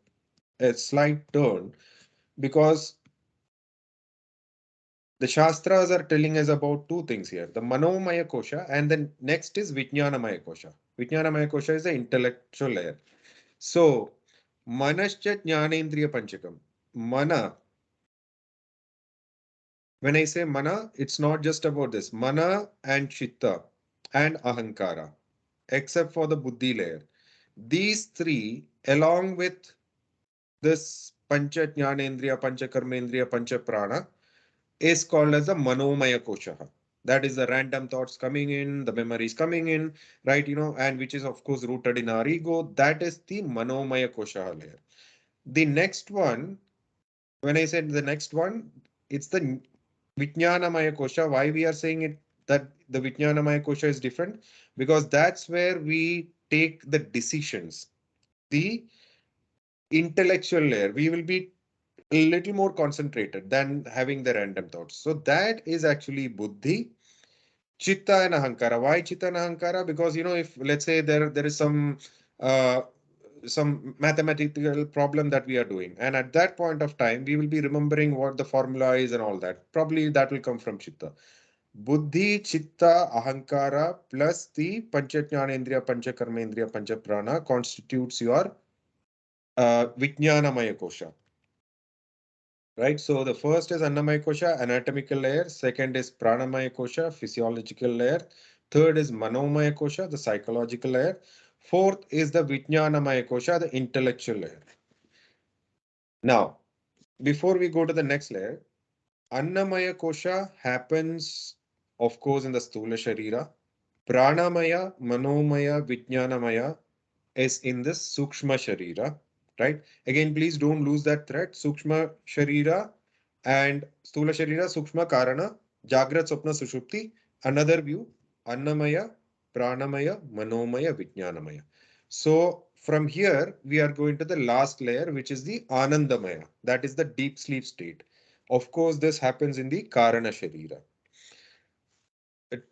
slight turn, because the Shastras are telling us about two things here, the Manomaya Kosha, and then next is Vijnanamaya Kosha. Vijnanamaya Kosha is the intellectual layer. So, Manascha Jnanendriya Panchakam. Mana. When I say Mana, it's not just about this. Mana and Chitta and Ahankara, except for the Buddhi layer. These three, along with this Pancha Jnanendriya, Pancha Karmendriya, Pancha Prana, is called as the Manomaya Kosha. That is the random thoughts coming in, the memories coming in, right? And which is of course rooted in our ego. That is the Manomaya Kosha layer. The next one, when I said the next one, it's the Vijnanamaya Kosha. Why we are saying it that the Vijnanamaya Kosha is different? Because that's where we take the decisions. The intellectual layer. We will be a little more concentrated than having the random thoughts. So that is actually buddhi, chitta, and ahankara. Why chitta and ahankara? Because if let's say there is uh, some mathematical problem that we are doing, and at that point of time we will be remembering what the formula is and all that. Probably that will come from chitta. Buddhi, chitta, ahankara plus the panchajnanendriya, panchakarmendriya, panchaprana constitutes your Vijnanamaya kosha. Right? So the first is Annamaya kosha, anatomical layer. Second is Pranamaya kosha, physiological layer. Third is Manomaya kosha, the psychological layer. Fourth is the Vijnanamaya kosha, the intellectual layer. Now, before we go to the next layer, Annamaya kosha happens, of course, in the Stula Sharira. Pranamaya, Manomaya, Vijnanamaya is in the Sukshma Sharira, right? Again, please don't lose that thread. Sukshma Sharira and Stula Sharira, Sukshma Karana, Jagrat Swapna Sushupti, another view, Annamaya, Pranamaya, Manomaya, Vijnanamaya. So from here, we are going to the last layer, which is the Anandamaya. That is the deep sleep state. Of course, this happens in the Karana Sharira.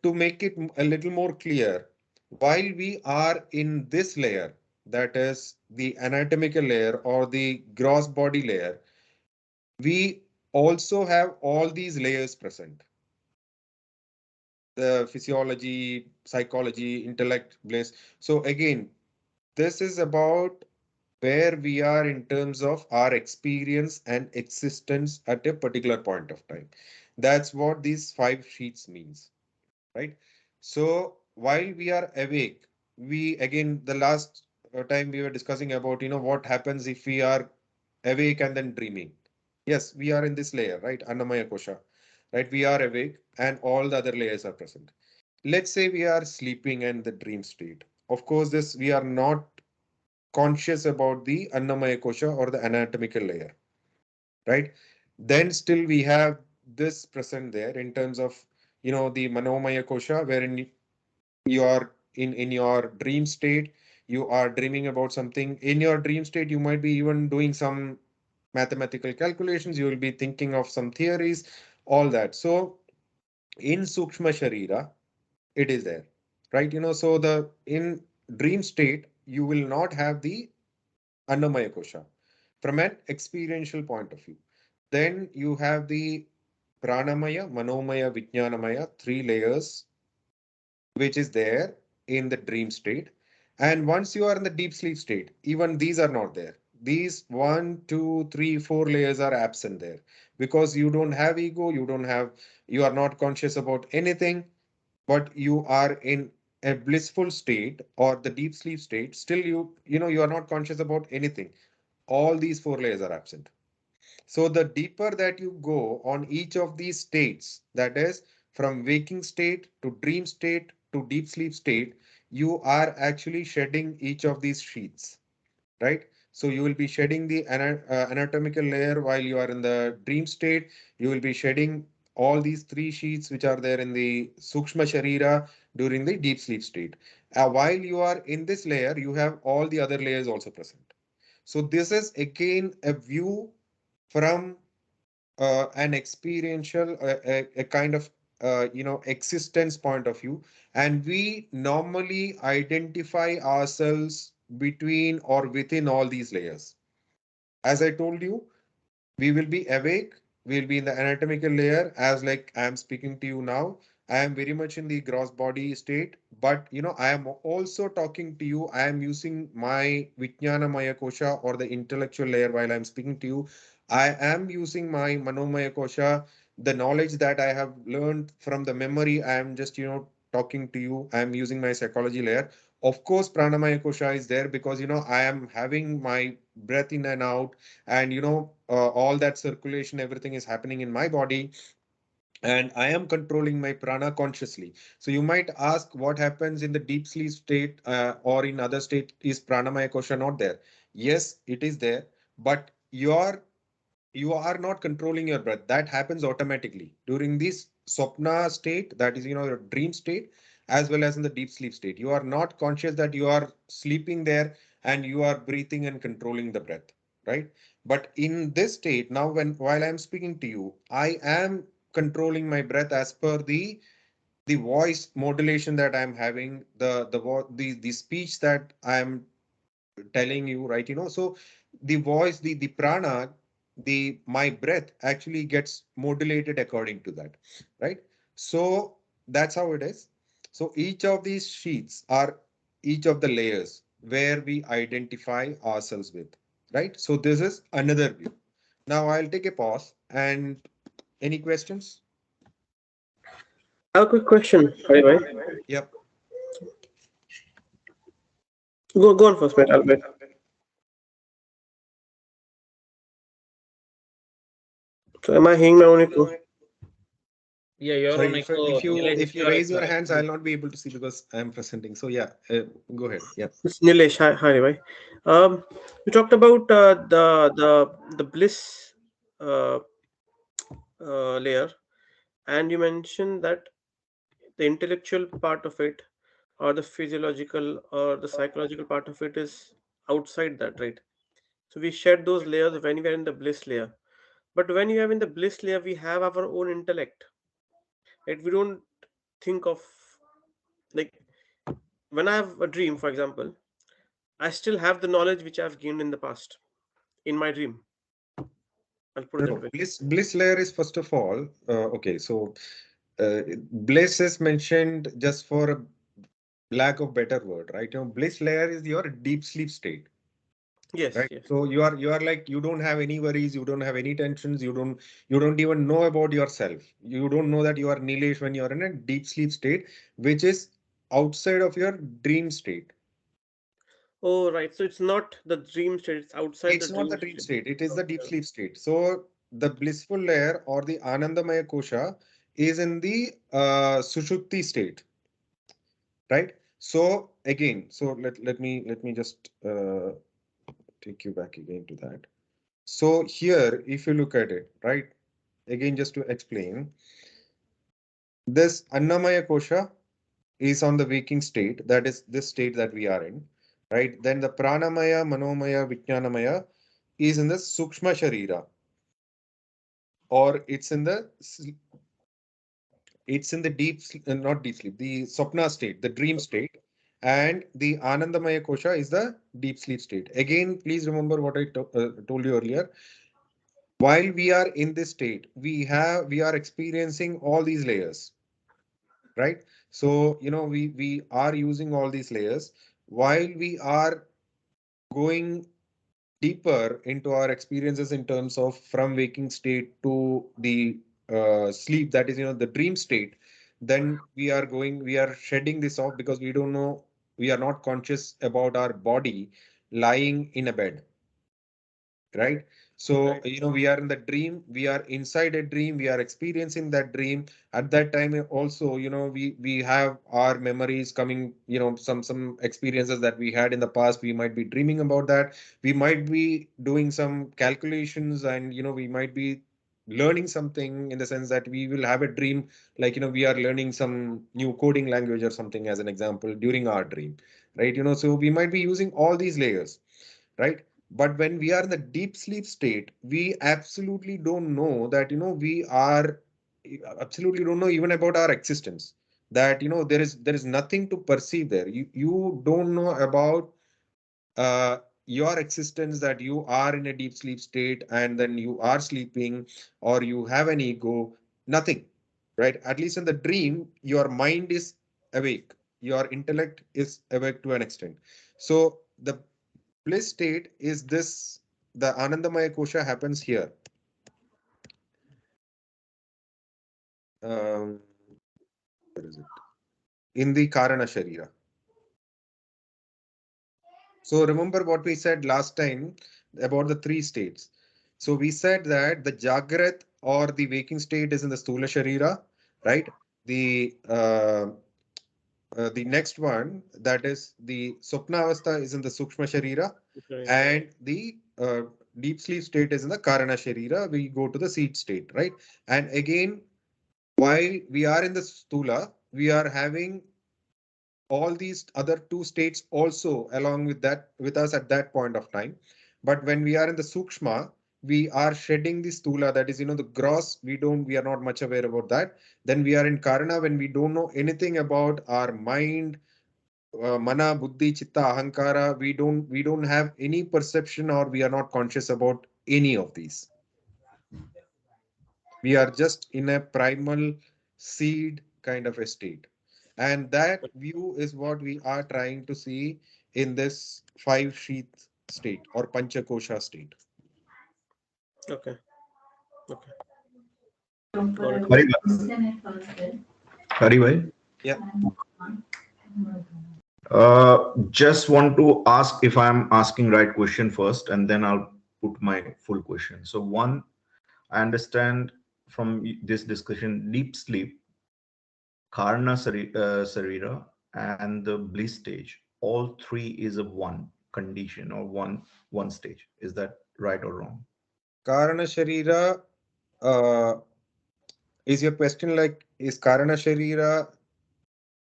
To make it a little more clear, while we are in this layer, that is the anatomical layer or the gross body layer, we also have all these layers present. The physiology, psychology, intellect, bliss. So again, this is about where we are in terms of our experience and existence at a particular point of time. That's what these 5 sheets means. Right? So while we are awake, we again the last time we were discussing about what happens if we are awake and then dreaming. Yes, we are in this layer, right? Annamaya kosha, right? We are awake and all the other layers are present. Let's say we are sleeping and the dream state. Of course, this we are not conscious about the Annamaya kosha or the anatomical layer, right? Then still we have this present there in terms of the Manomaya kosha, wherein you are in your dream state, you are dreaming about something. In your dream state, you might be even doing some mathematical calculations, you will be thinking of some theories, all that. So in Sukshma Sharira, it is there, right? So the in dream state, you will not have the Annamaya kosha from an experiential point of view. Then you have the Pranamaya, Manomaya, Vijnanamaya, 3 layers which is there in the dream state. And once you are in the deep sleep state, even these are not there. These 1, 2, 3, 4 layers are absent there because you don't have ego, you are not conscious about anything, but you are in a blissful state or the deep sleep state. Still, you are not conscious about anything. All these 4 layers are absent. So the deeper that you go on each of these states, that is from waking state to dream state to deep sleep state, you are actually shedding each of these sheets, right? So you will be shedding the anatomical layer while you are in the dream state. You will be shedding all these 3 sheets which are there in the Sukshma Sharira during the deep sleep state. While you are in this layer, you have all the other layers also present. So this is again a view from an experiential, a kind of existence point of view, and we normally identify ourselves between or within all these layers. As I told you, we will be awake, we'll be in the anatomical layer, as like I am speaking to you now. I am very much in the gross body state, but I am also talking to you. I am using my Vijnana Maya Kosha or the intellectual layer while I'm speaking to you. I am using my Manomaya Kosha, the knowledge that I have learned from the memory. I am just talking to you. I am using my psychology layer. Of course, Pranamaya Kosha is there because I am having my breath in and out, and all that circulation, everything is happening in my body, and I am controlling my prana consciously. So you might ask, what happens in the deep sleep state or in other state? Is pranamaya kosha not there? Yes, it is there, but you are not controlling your breath. That happens automatically during this swapna state, that is your dream state, as well as in the deep sleep state. You are not conscious that you are sleeping there and you are breathing and controlling the breath. right? But in this state, now while I'm speaking to you, I am controlling my breath as per the voice modulation that I'm having, the speech that I'm telling you, right? So the voice, the prana, the my breath actually gets modulated according to that, right? So that's how it is. So each of these sheets are each of the layers where we identify ourselves with, right? So this is another view. Now I'll take a pause, and any questions?
I have a quick question, Haribhai.
Yep.
Go on first, mate. I'll wait. So am I hearing my own echo?
Yeah, you're on
Sorry,
echo. Nilesh,
if you
you're
raise your
echo.
hands, I'll not be able to see because I'm presenting. So yeah, go ahead. Yeah.
It's Nilesh. Hi, Haribhai. You talked about the bliss uh, layer, and you mentioned that the intellectual part of it, or the physiological or the psychological part of it, is outside that, right? So we shed those layers when we are in the bliss layer. But when you have in the bliss layer, we have our own intellect. Right? We don't think of, like, when I have a dream, for example, I still have the knowledge which I've gained in the past in my dream. I'll put it
No,
that
no.
way.
Bliss layer is first of all, okay. So bliss is mentioned just for a lack of better word, right? Bliss layer is your deep sleep state,
Yes,
right?
yes.
So you are like, you don't have any worries, you don't have any tensions, you don't even know about yourself. You don't know that you are Nilesh when you are in a deep sleep state, which is outside of your dream state.
Oh, right. So it's not the dream state, it's outside the
It's not the
dream
dream
state.
state, it is the deep
Okay.
sleep state. So the blissful layer or the Anandamaya kosha is in the Sushupti state, right? So again, so let me just take you back again to that. So here, if you look at it, right? Again, just to explain, this Annamaya kosha is on the waking state, that is this state that we are in, right? Then the Pranamaya, Manomaya, Vijnanamaya is in the Sukshma Sharira, or it's in the not deep sleep, the Swapna state, the dream state, and the Anandamaya kosha is the deep sleep state. Again, please remember what I told you earlier. While we are in this state, we are experiencing all these layers, right? So we are using all these layers while we are going deeper into our experiences in terms of from waking state to the sleep, that is the dream state. Then we are shedding this off because we don't know, we are not conscious about our body lying in a bed, right? So
Right.
we are in the dream, we are inside a dream, we are experiencing that dream. At that time also, we have our memories coming, some experiences that we had in the past, we might be dreaming about that. We might be doing some calculations, and we might be learning something, in the sense that we will have a dream, like we are learning some new coding language or something, as an example, during our dream, right? So we might be using all these layers, right? But when we are in the deep sleep state, we absolutely don't know that, we are absolutely don't know even about our existence. That, there is nothing to perceive there. You don't know about your existence, that you are in a deep sleep state and then you are sleeping, or you have an ego, nothing, right? At least in the dream, your mind is awake, your intellect is awake to an extent. So the bliss state is this, the Anandamaya kosha happens here. Um, where is it? In the Karana Sharira. So remember what we said last time about the three states. So we said that the Jagrat or the waking state is in the Stula Sharira, right? The next one, that is the Swapna Avastha, is in the Sukshma Sharira,
Okay.
and the deep sleep state is in the Karana Sharira. We go to the seed state, right? And again, while we are in the Stula, we are having all these other two states also along with that, with us at that point of time. But when we are in the Sukshma, we are shedding the Stula, that is, the gross, we are not much aware about that. Then we are in Karana when we don't know anything about our mind, mana, buddhi, chitta, ahankara. We don't have any perception, or we are not conscious about any of these. We are just in a primal seed kind of a state. And that view is what we are trying to see in this five sheath state or Panchakosha state.
Okay. Okay.
Hari bhai.
Yeah.
Just want to ask if I'm asking right question first, and then I'll put my full question. So one, I understand from this discussion, deep sleep, Sarira, and the bliss stage, all three is a one condition or one stage. Is that right or wrong?
Karana Sharira, is your question like, is Karana Sharira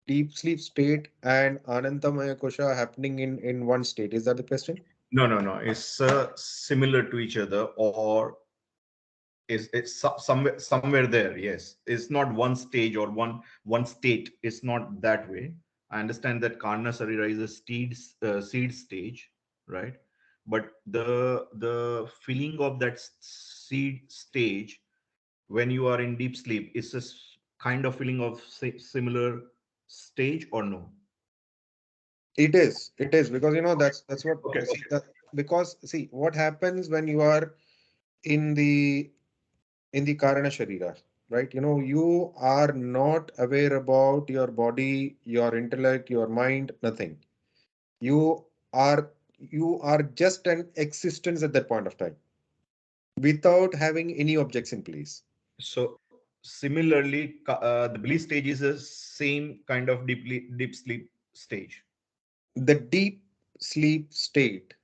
deep sleep state and Anandamaya Kosha happening in one state? Is that the question?
No. It's similar to each other, or is it's somewhere there? Yes, it's not one stage or one state. It's not that way. I understand that Karna Sarira is a seed stage, right? But the feeling of that seed stage when you are in deep sleep is a kind of feeling of similar stage or no?
It is because that's what
Okay.
see that, because see what happens when you are in the Karana Sharira, right? You are not aware about your body, your intellect, your mind, nothing. You are you are just an existence at that point of time without having any objects in place.
So similarly, the bliss stage is the same kind of deep sleep stage.
The deep sleep state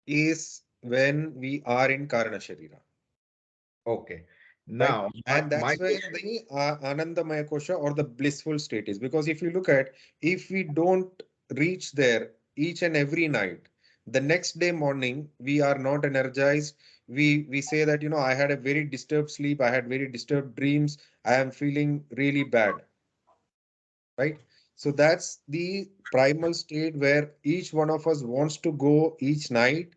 is when we are in Karana Sharira.
Okay.
Right?
Now,
And
my
that's where
question.
the Anandamaya Kosha or the blissful state is. Because if you look at, if we don't reach there each and every night, the next day morning, we are not energized. We say that, I had a very disturbed sleep, I had very disturbed dreams, I am feeling really bad. Right? So that's the primal state where each one of us wants to go each night,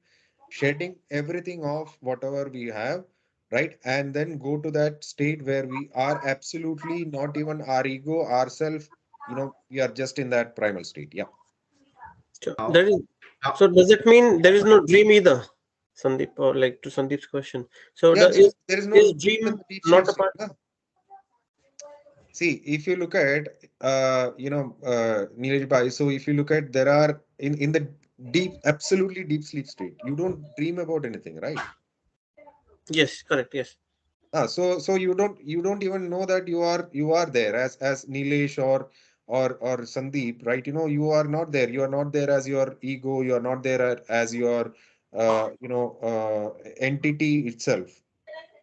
shedding everything off, whatever we have, right? And then go to that state where we are absolutely not even our ego, ourself, we are just in that primal state. Yeah.
So
Now,
that is.
now
So does it mean there is no dream either, Sandeep, or like to Sandeep's question? So
Yeah, there is no
is
dream in
dream
the deep sleep
not a
state.
part?
Huh? See, if you look at, Neeraj Bhai, so if you look at, there are in the absolutely deep sleep state, you don't dream about anything, right?
Yes, correct. Yes.
So you don't even know that you are there as Nilesh or Sandeep, right? You are not there. You are not there as your ego. You are not there as your entity itself.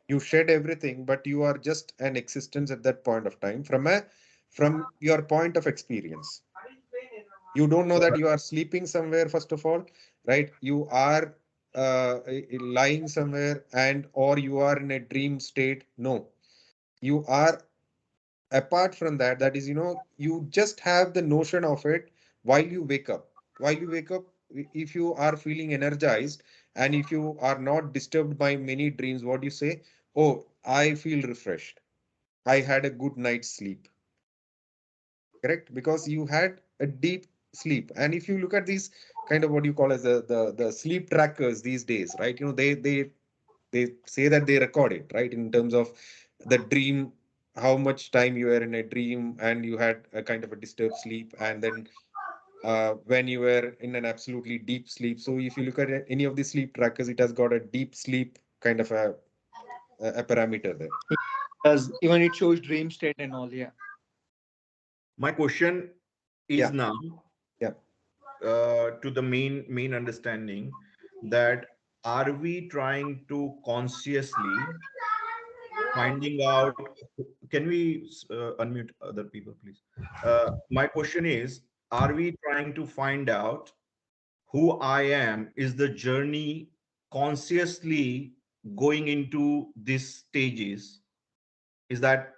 You shed everything, but you are just an existence at that point of time from your point of experience. You don't know that you are sleeping somewhere, first of all, right? You are lying somewhere, and or you are in a dream state. No, you are apart from that. That is, you just have the notion of it while you wake up. While you wake up, if you are feeling energized and if you are not disturbed by many dreams, what you say? Oh, I feel refreshed. I had a good night's sleep. Correct? Because you had a deep sleep. And if you look at these kind of what you call as the sleep trackers these days, right? They say that they record it, right? In terms of the dream, how much time you were in a dream and you had a kind of a disturbed sleep, and then when you were in an absolutely deep sleep. So if you look at any of the sleep trackers, it has got a deep sleep kind of a parameter there.
Does even it shows dream state and all, yeah.
my question is
Yeah,
now
yeah.
to the main understanding that are we trying to consciously finding out, can we unmute other people please? My question is, are we trying to find out who I am is the journey consciously going into these stages. Is that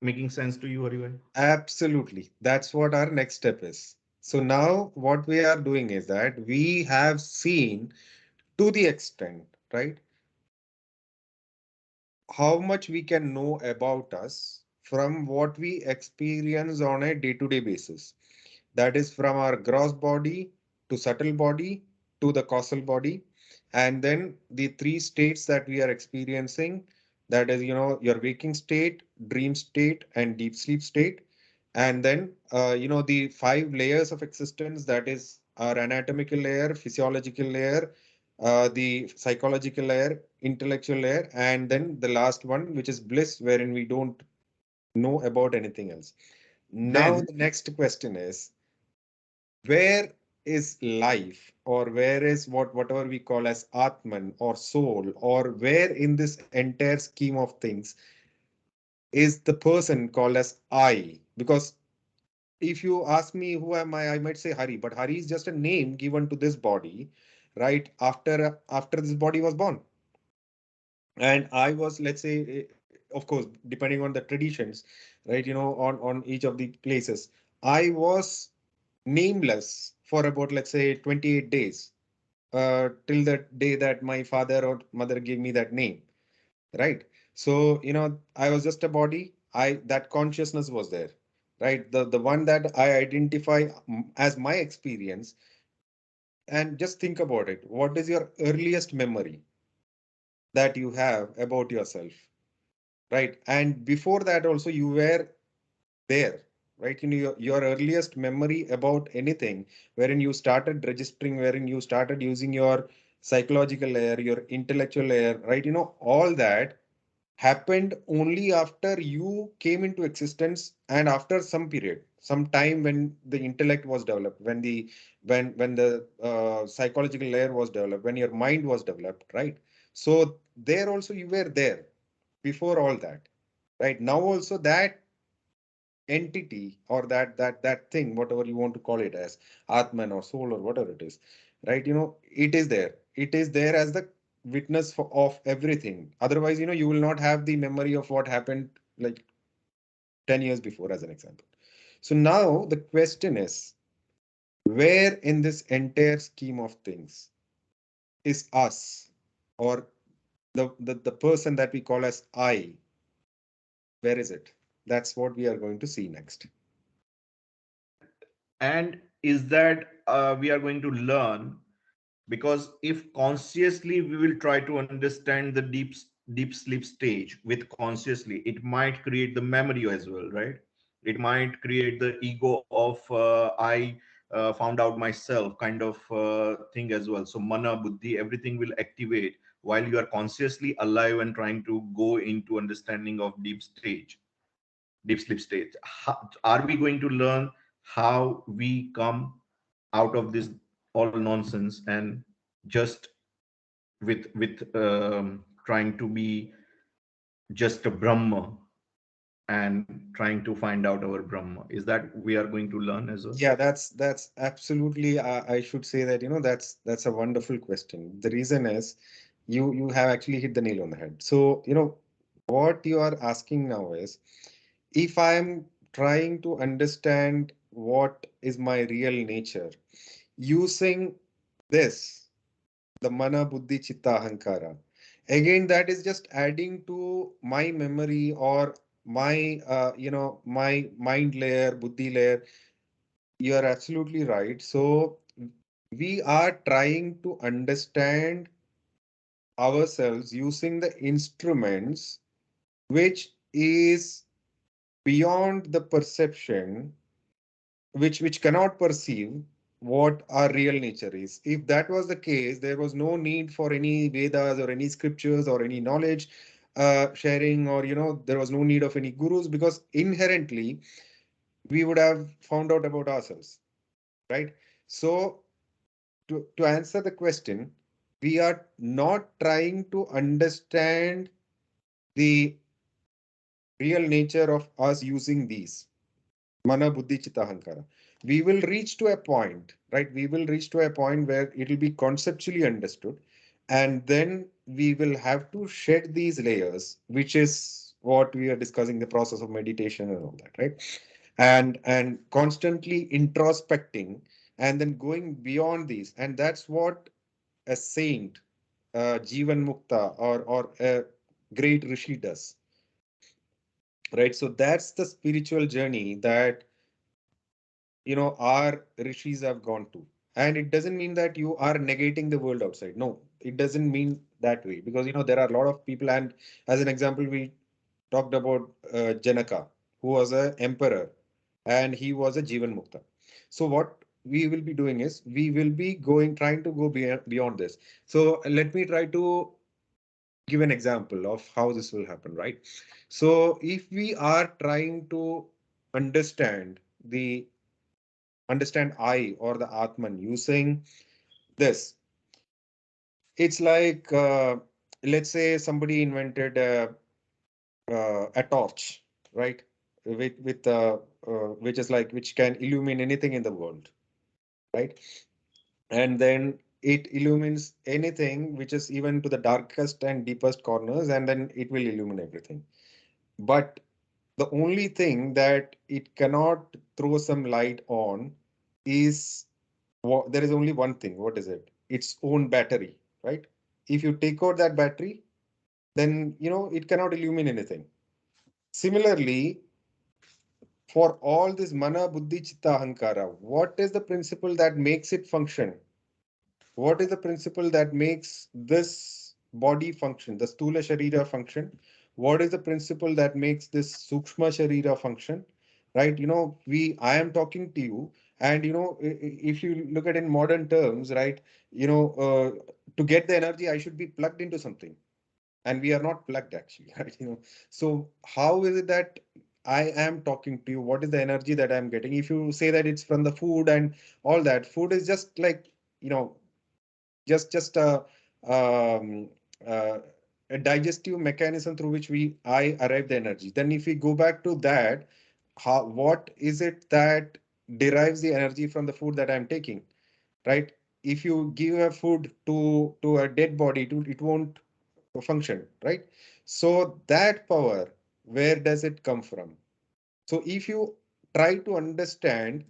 making sense to you, Haribai?
Absolutely. That's what our next step is. So now what we are doing is that we have seen to the extent, right, how much we can know about us from what we experience on a day-to-day basis. That is from our gross body to subtle body to the causal body. And then the three states that we are experiencing, that is, your waking state, dream state, and deep sleep state. And then, the five layers of existence, that is our anatomical layer, physiological layer, the psychological layer, intellectual layer, and then the last one, which is bliss, wherein we don't know about anything else. Now,
Then
the next question is, where is life, or where is whatever we call as Atman or soul, or where in this entire scheme of things is the person called as I? Because if you ask me who am I might say Hari, but Hari is just a name given to this body, right? After this body was born. And I was, let's say, of course, depending on the traditions, right, on each of the places, I was nameless for about, let's say, 28 days, till the day that my father or mother gave me that name, right? So, I was just a body. That consciousness was there, right? The one that I identify as my experience. And just think about it. What is your earliest memory that you have about yourself, right? And before that also you were there, right? Your earliest memory about anything, wherein you started registering, wherein you started using your psychological layer, your intellectual layer, right? All that happened only after you came into existence, and after some period, some time, when the intellect was developed, when the psychological layer was developed, when your mind was developed, right? So there also you were there before all that, right? Now also that entity, or that thing, whatever you want to call it as, Atman or soul or whatever it is, right? It is there. It is there as the witness of everything. Otherwise, you will not have the memory of what happened like 10 years before, as an example. So now the question is, where in this entire scheme of things is us, or the person that we call as I? Where is it? That's what we are going to see next.
and is that we are going to learn, because if consciously we will try to understand the deep sleep stage with consciously, it might create the memory as well, right? It might create the ego of I found out myself kind of thing as well. So mana buddhi, everything will activate while you are consciously alive and trying to go into understanding of deep sleep stage. Are we going to learn how we come out of this all nonsense and just with trying to be just a Brahma and trying to find out our Brahma? Is that we are going to learn as well?
Yeah, that's absolutely. I should say that that's a wonderful question. The reason is, you have actually hit the nail on the head. So what you are asking now is, if I'm trying to understand what is my real nature using this, the mana buddhi chitta ahankara, again that is just adding to my memory, or my my mind layer, buddhi layer. You are absolutely right. So we are trying to understand ourselves using the instruments which is beyond the perception, which cannot perceive what our real nature is. If that was the case, there was no need for any Vedas or any scriptures or any knowledge sharing, or there was no need of any gurus, because inherently we would have found out about ourselves, right? So to answer the question, we are not trying to understand the real nature of us using these mana buddhi chitta ahankara. We will reach to a point, right? We will reach to a point where it will be conceptually understood. and then we will have to shed these layers, which is what we are discussing, the process of meditation and all that, right? And constantly introspecting and then going beyond these. And that's what a saint, Jivan Mukta, or a great Rishi does, right? So that's the spiritual journey that our rishis have gone to. And it doesn't mean that you are negating the world outside. No, it doesn't mean that way, because there are a lot of people. And as an example, we talked about Janaka, who was an emperor, and he was a Jivan Mukta. So what we will be doing is we will be trying to go beyond this. So let me try to give an example of how this will happen, right? So if we are trying to understand the understand I or the Atman using this, it's like, let's say somebody invented a torch, right? Which is like, which can illumine anything in the world, right? And then it illumines anything which is even to the darkest and deepest corners, and then it will illumine everything. But the only thing that it cannot throw some light on is, there is only one thing. What is it? Its own battery, right? If you take out that battery, then it cannot illumine anything. Similarly, for all this mana, buddhi, chitta, ahankara, what is the principle that makes it function? What is the principle that makes this body function, the stula sharira function? What is the principle that makes this sukshma sharira function? Right? I am talking to you, and if you look at in modern terms, right? To get the energy, I should be plugged into something, and we are not plugged actually, right? So how is it that I am talking to you? What is the energy that I'm getting? If you say that it's from the food and all that, food is just like, just um, uh, a digestive mechanism through which I arrive the energy. Then if we go back to that, what is it that derives the energy from the food that I'm taking, right? If you give a food to a dead body, it won't function, right? So that power, where does it come from? So if you try to understand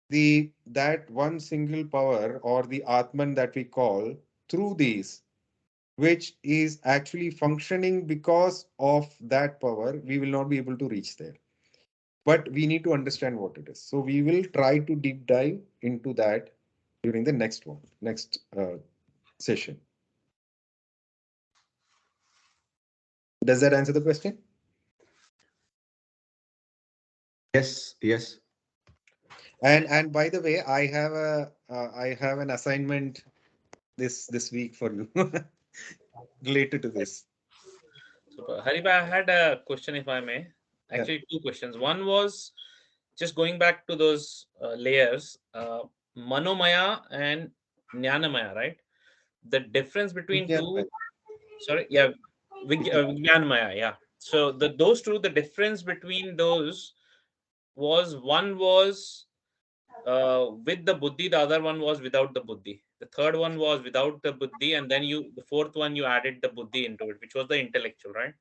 that one single power, or the Atman that we call, through these, which is actually functioning because of that power, we will not be able to reach there. But we need to understand what it is. So we will try to deep dive into that during the next session. Does that answer the question?
Yes.
And by the way, I have an assignment this week for you related to this.
Super. Hariba, I had a question, if I may. Actually, two questions. One was just going back to those layers, Manomaya and Jnanamaya, right? The difference between
Vijnanamaya.
two, sorry, yeah, Vijnanamaya, yeah. So those two, the difference between those was, one was with the buddhi, the other one was without the buddhi. The third one was without the buddhi, and then the fourth one, you added the buddhi into it, which was the intellectual, right?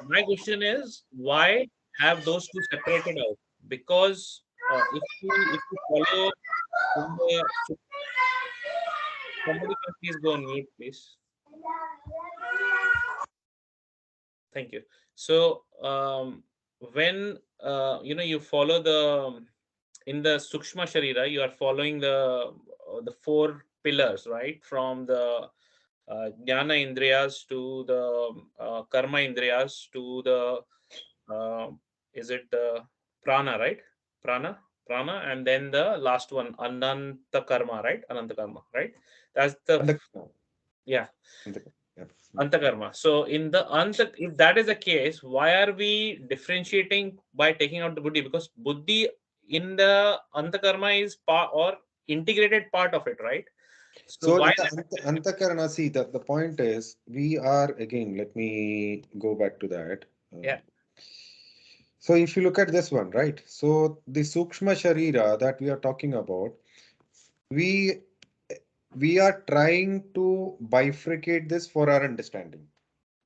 My question is, why have those two separated out? Because if you follow in the, somebody can please go on mute, please. Thank you. So when you follow in the Sukshma Sharira, you are following the four pillars, right? From the Jnana Indriyas to the Karma Indriyas to the is it Prana, right? Prana, and then the last one, Ananta Karma, right? Ananta Karma, right? That's the yeah. Antakarma. So in the if that is the case, why are we differentiating by taking out the buddhi? Because buddhi in the Antakarma is part or integrated part of it, right? So
So
why
in the Antakarana, see, the point is, we are, again, let me go back to that.
yeah.
So if you look at this one, right? So the Sukshma Sharira that we are talking about, we we are trying to bifurcate this for our understanding,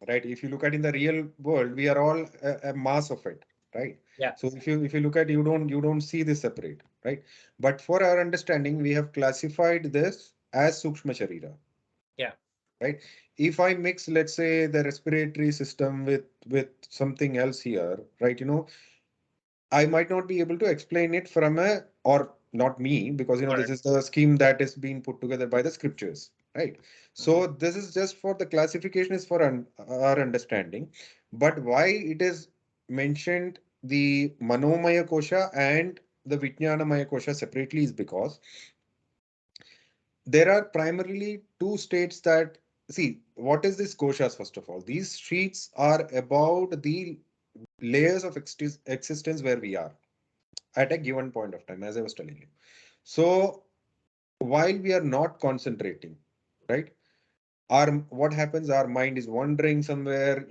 right? If you look at in the real world, we are all a mass of it, right?
Yeah.
So if you look at, you don't see this separate, right? But for our understanding, we have classified this as Sukshma Sharira,
Yeah.
right? If I mix, let's say, the respiratory system with something else here, right? I might not be able to explain it from a, or not me, because this
Correct.
is the scheme that is being put together by the scriptures, right? So this is just for the classification is for our understanding, but why it is mentioned the Manomaya Kosha and the Vijnanamaya Kosha separately is because there are primarily two states that see what is this koshas. First of all, these sheets are about the layers of existence where we are at a given point of time, as I was telling you. So while we are not concentrating, right? Our what happens? Our mind is wandering somewhere.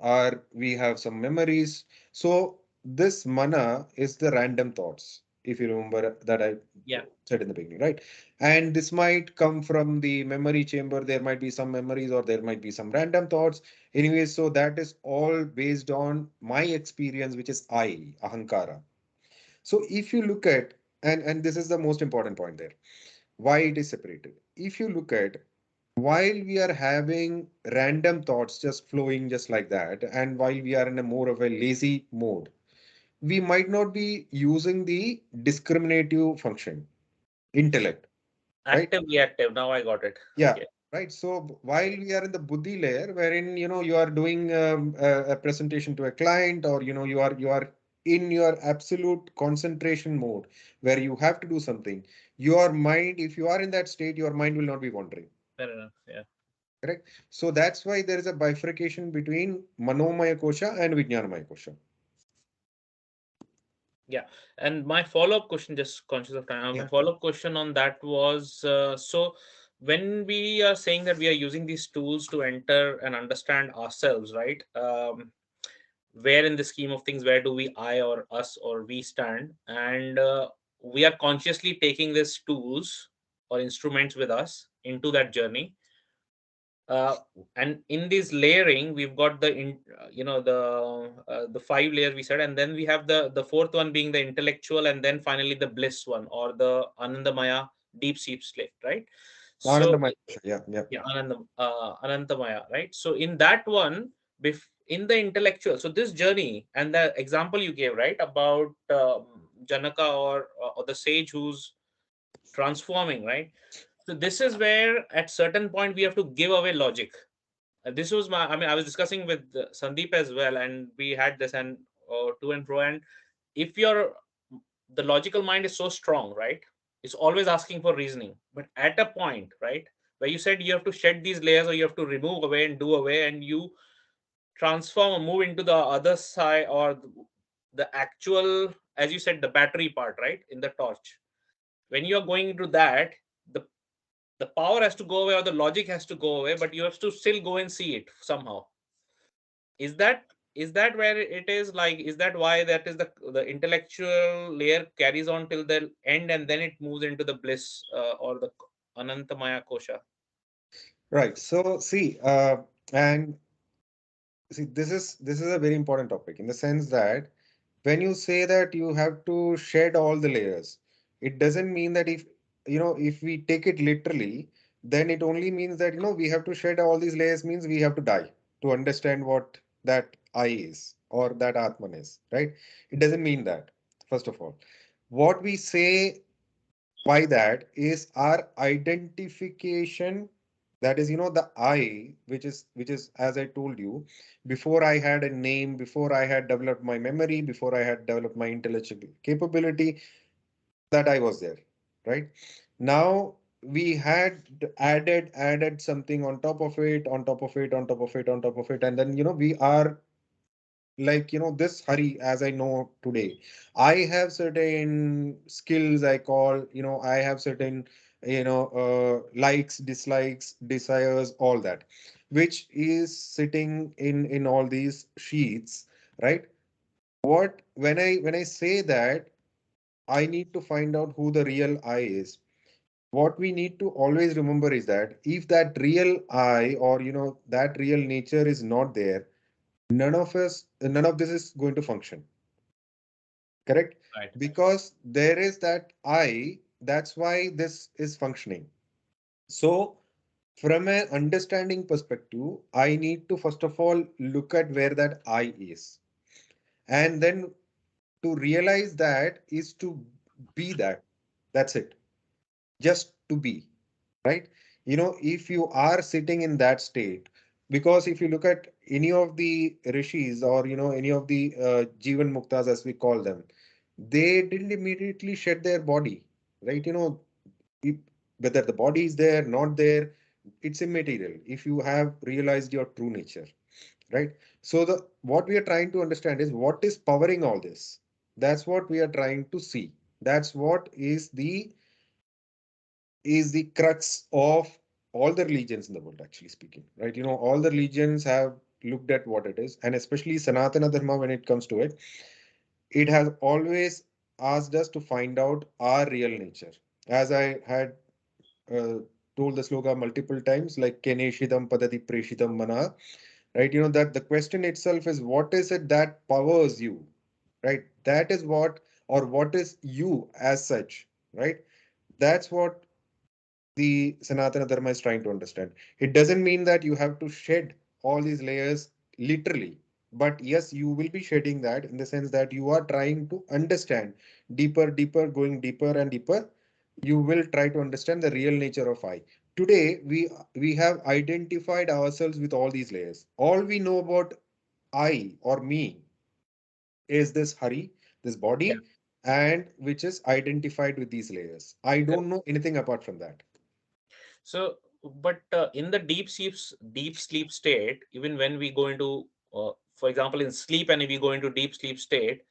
Our we have some memories. So this mana is the random thoughts. If you remember that I
Yeah.
said in the beginning, right? And this might come from the memory chamber. There might be some memories, or there might be some random thoughts. Anyway, so that is all based on my experience, which is ahankara. So if you look at, and this is the most important point there, why it is separated. If you look at, while we are having random thoughts just flowing just like that, and while we are in a more of a lazy mode, we might not be using the discriminative function, intellect, right?
Active, reactive. Now I got it.
Yeah,
Okay.
right. So while we are in the buddhi layer, wherein you are doing a presentation to a client, or you are in your absolute concentration mode where you have to do something, your mind, if you are in that state, your mind will not be wandering.
Fair enough. Yeah.
Correct. So that's why there is a bifurcation between Manomaya Kosha and Vijnanamaya Kosha.
Yeah. And my follow-up question, just conscious of time, my
Yeah.
follow-up question on that was, so when we are saying that we are using these tools to enter and understand ourselves, right? Where in the scheme of things, where do we, I or us or we stand? And we are consciously taking these tools or instruments with us into that journey. uh, and in this layering, we've got the five layers we said, and then we have the fourth one being the intellectual, and then finally the bliss one, or the anandamaya, deep sleep state, right? So
Anandamaya Kosha. Yeah, yeah.
yeah, anantamaya, right? So in that one, in the intellectual, so this journey and the example you gave, right, about Janaka, or the sage who's transforming, right? So this is where at certain point we have to give away logic. This was my, I mean, I was discussing with Sandeep as well, and we had this and to and fro. And if the logical mind is so strong, right, it's always asking for reasoning. But at a point, right, where you said you have to shed these layers, or you have to remove away and do away, and you transform or move into the other side, or the actual, as you said, the battery part, right, in the torch. When you are going into that, the the power has to go away, or the logic has to go away, but you have to still go and see it somehow. Is that where it is, like, is that why that is the intellectual layer carries on till the end, and then it moves into the bliss, or the anantamaya kosha?
Right. So see, and see, this is a very important topic in the sense that when you say that you have to shed all the layers, it doesn't mean that if we take it literally, then it only means that we have to shed all these layers means we have to die to understand what that I is or that Atman is, right? It doesn't mean that, first of all. What we say by that is our identification, that is the I, which is as I told you, before I had a name, before I had developed my memory, before I had developed my intellectual capability, that I was there, right? Now we had added something on top of it, on top of it, on top of it, on top of it, and then we are like this Hari, as I know today, I have certain skills, I call, I have certain likes, dislikes, desires, all that, which is sitting in all these sheets, right? What when I say that I need to find out who the real I is, what we need to always remember is that if that real I, or that real nature is not there, none of this is going to function. Correct?
Right.
Because there is that I, that's why this is functioning. So from an understanding perspective, I need to first of all look at where that I is. And then to realize that is to be that. That's it. Just to be, right? If you are sitting in that state, because if you look at any of the rishis, or any of the Jivan Muktas as we call them, they didn't immediately shed their body, right? if, whether the body is there, not there, it's immaterial if you have realized your true nature, right? So the what we are trying to understand is what is powering all this. That's what we are trying to see. That's what is the crux of all the religions in the world, actually speaking, right? All the religions have looked at what it is, and especially Sanatana Dharma, when it comes to it, it has always asked us to find out our real nature. As I had uh, told the sloka multiple times, like Keneshidam Padati Preshidam Mana, right? That the question itself is what is it that powers you, right? That is what, or what is you as such, right? That's what the Sanatana Dharma is trying to understand. It doesn't mean that you have to shed all these layers literally, but yes, you will be shedding that in the sense that you are trying to understand deeper, deeper, going deeper and deeper. You will try to understand the real nature of I. Today, we have identified ourselves with all these layers. All we know about I or me is this Hari, this
Yeah.
body, and which is identified with these layers. I don't know anything apart from that.
So, but in the deep sleep state, even when we go into, for example, in sleep, and if we go into deep sleep state,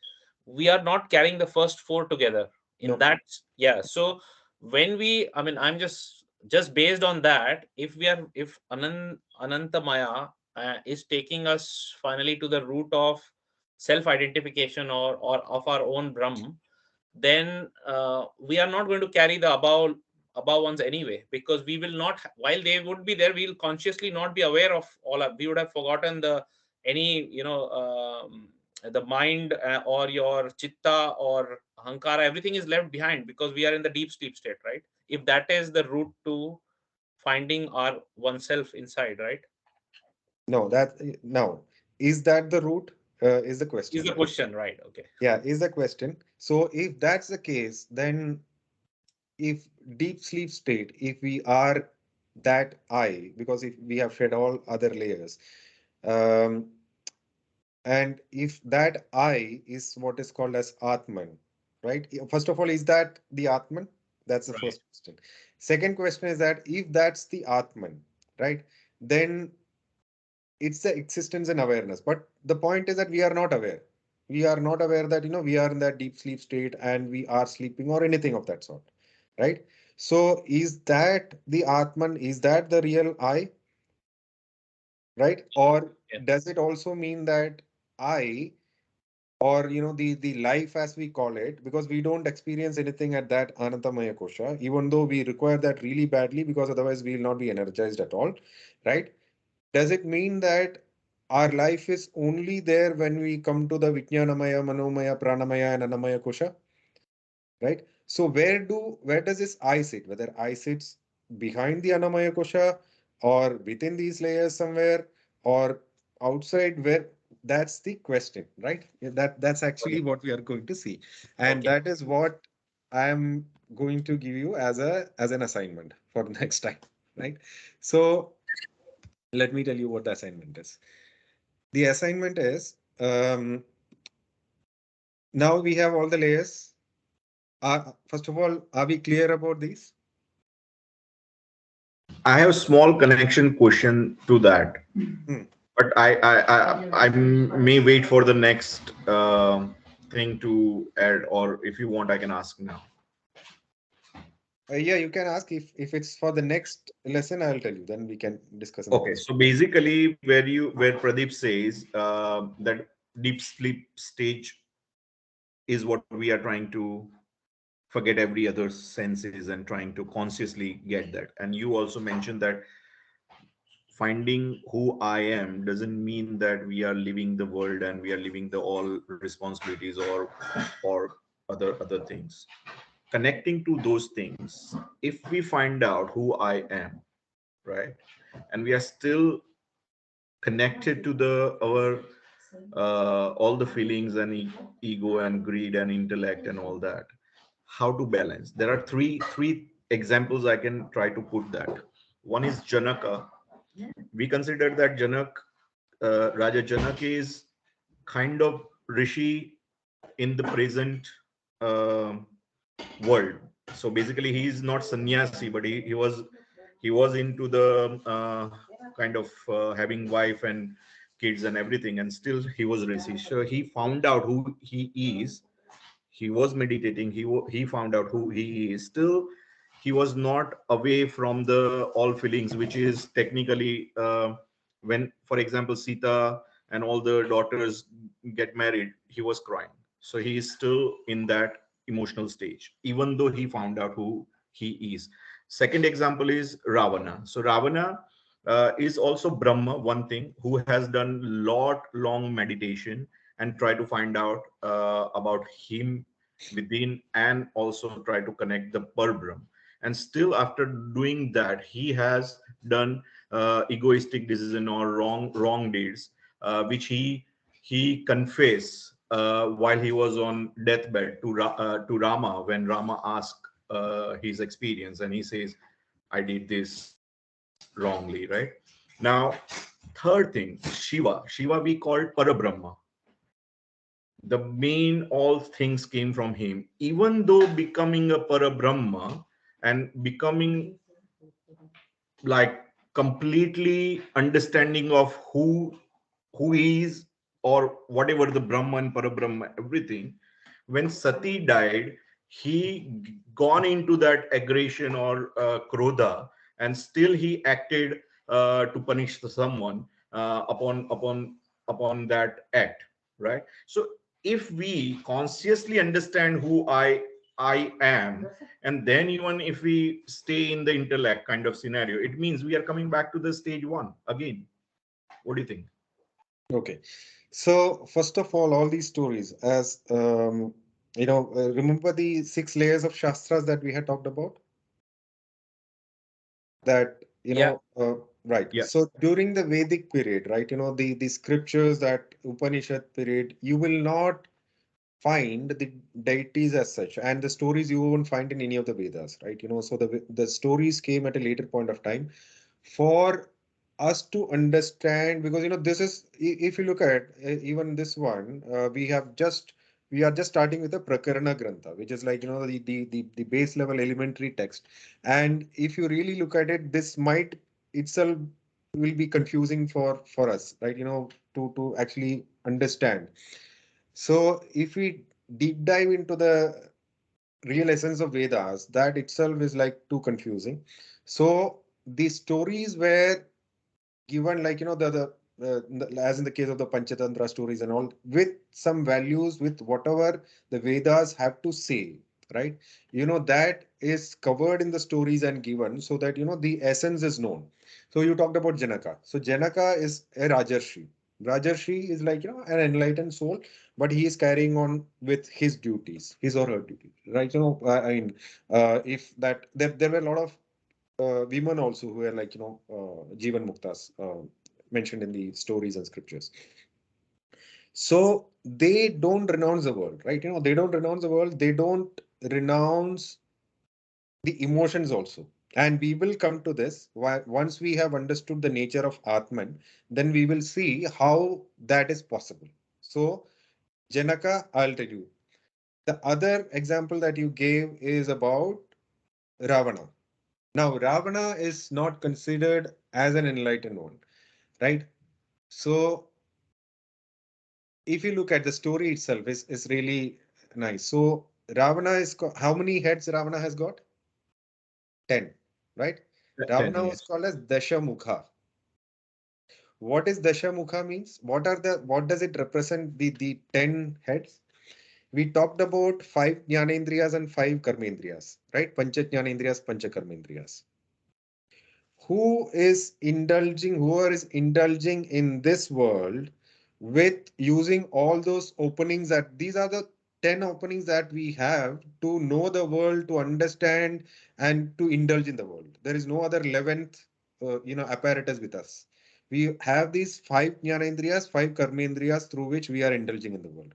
we are not carrying the first four together. In
No.
that, yeah. So when we, I mean, I'm just based on that. If Anantamaya is taking us finally to the root of self-identification, or of our own Brahm, then we are not going to carry the above ones anyway, because we will not while they would be there, we'll consciously not be aware of all of, we would have forgotten the any the mind, or your chitta or hankara, everything is left behind, because we are in the deep sleep state, right? If that is the route to finding our oneself inside, right?
No, now, is that the root? Is the
Is
question.
the question, right? Okay.
Yeah, is the question. So if that's the case, then if deep sleep state, if we are that I, because if we have shed all other layers, um, and if that I is what is called as Atman, right? First of all, is that the Atman? That's the
Right.
first question. Second question is that if that's the Atman, right, then it's the existence and awareness. But the point is that we are not aware. We are not aware that we are in that deep sleep state and we are sleeping or anything of that sort, right? So is that the Atman? Is that the real I, right? Or
Yeah.
does it also mean that I, or the life as we call it, because we don't experience anything at that Anantamaya Kosha, even though we require that really badly, because otherwise we will not be energized at all, right? Does it mean that our life is only there when we come to the Vijnanamaya, Manomaya, Pranamaya, and Anamaya Kosha? Right? So where does this I sit? Whether I sits behind the Anamaya Kosha, or within these layers somewhere, or outside, where that's the question, right? Yeah, that's actually
Okay.
what we are going to see. And
Okay.
that is what I am going to give you as an assignment for next time, right? So let me tell you what the assignment is. The assignment is, now we have all the layers. First of all, are we clear about these?
I have a small connection question to that,
Hmm.
but I may wait for the next thing to add, or if you want, I can ask now.
Yeah, you can ask if it's for the next lesson. I'll tell you. Then we can discuss in the
Okay,
next.
so basically, where Pradeep says that deep sleep stage is what we are trying to forget every other senses and trying to consciously get that. And you also mentioned that finding who I am doesn't mean that we are leaving the world and we are leaving the all responsibilities or other things. Connecting to those things, if we find out who I am, right, and we are still connected to the our all the feelings and ego and greed and intellect and all that, how to balance? There are three examples I can try to put that. One is Janaka. We consider that Raja Janak is kind of rishi in the present uh, world. So basically he is not sannyasi, but he was into the kind of having wife and kids and everything, and still he was rishi. So he found out who he is. He was meditating. He found out who he is. Still he was not away from the all feelings, which is technically when, for example, Sita and all the daughters get married, he was crying. So he is still in that emotional stage, even though he found out who he is. Second example is Ravana. So Ravana is also Brahma, one thing, who has done lot long meditation and try to find out about him within, and also try to connect the Parbrahm. And still after doing that, he has done egoistic decision or wrong deeds, which he confessed while he was on deathbed to Rama, when Rama asked his experience, and he says, I did this wrongly, right? Now, third thing, Shiva we called Parabrahma. The main all things came from him. Even though becoming a Parabrahma and becoming like completely understanding of who he is, or whatever the Brahman, Parabrahma, everything, when Sati died, he gone into that aggression or krodha, and still he acted to punish someone upon that act, right? So if we consciously understand who I am, and then even if we stay in the intellect kind of scenario, it means we are coming back to the stage one again. What do you think?
Okay. So first of all these stories, as remember the 6 layers of Shastras that we had talked about? That,
Yeah.
right.
Yeah.
So during the Vedic period, right, the scriptures, that Upanishad period, you will not find the deities as such, and the stories you won't find in any of the Vedas, right? So the stories came at a later point of time for us to understand, because this is, if you look at even this one, we are just starting with a Prakarana Grantha, which is like the base level elementary text. And if you really look at it, this might itself will be confusing for us, right? To actually understand. So if we deep dive into the real essence of Vedas, that itself is like too confusing. So the stories were given, like as in the case of the Panchatantra stories and all, with some values, with whatever the Vedas have to say, right? That is covered in the stories and given, so that the essence is known. So you talked about Janaka. So Janaka is a Rajarshi. Rajarshi is like an enlightened soul, but he is carrying on with his duties, his or her duties, right? I mean, if that there were a lot of women also who are like Jivan Muktas mentioned in the stories and scriptures. So they don't renounce the world, right? They don't renounce the world. They don't renounce the emotions also. And we will come to this once we have understood the nature of Atman. Then we will see how that is possible. So Janaka, I'll tell you. The other example that you gave is about Ravana. Now, Ravana is not considered as an enlightened one, right? So, if you look at the story itself, is really nice. So, Ravana how many heads Ravana has got? 10, right?
10,
Ravana was
yes.
called as Dashamukha. What is Dashamukha means? What does it represent, the 10 heads? we talked about 5 jnanendriyas and 5 karmendriyas, right? Pancha jnanendriyas, pancha karmendriyas. Whoever is indulging in this world with using all those openings, that these are the 10 openings that we have to know the world, to understand and to indulge in the world. There is no other 11th apparatus with us. We have these 5 jnanendriyas, 5 karmendriyas through which we are indulging in the world.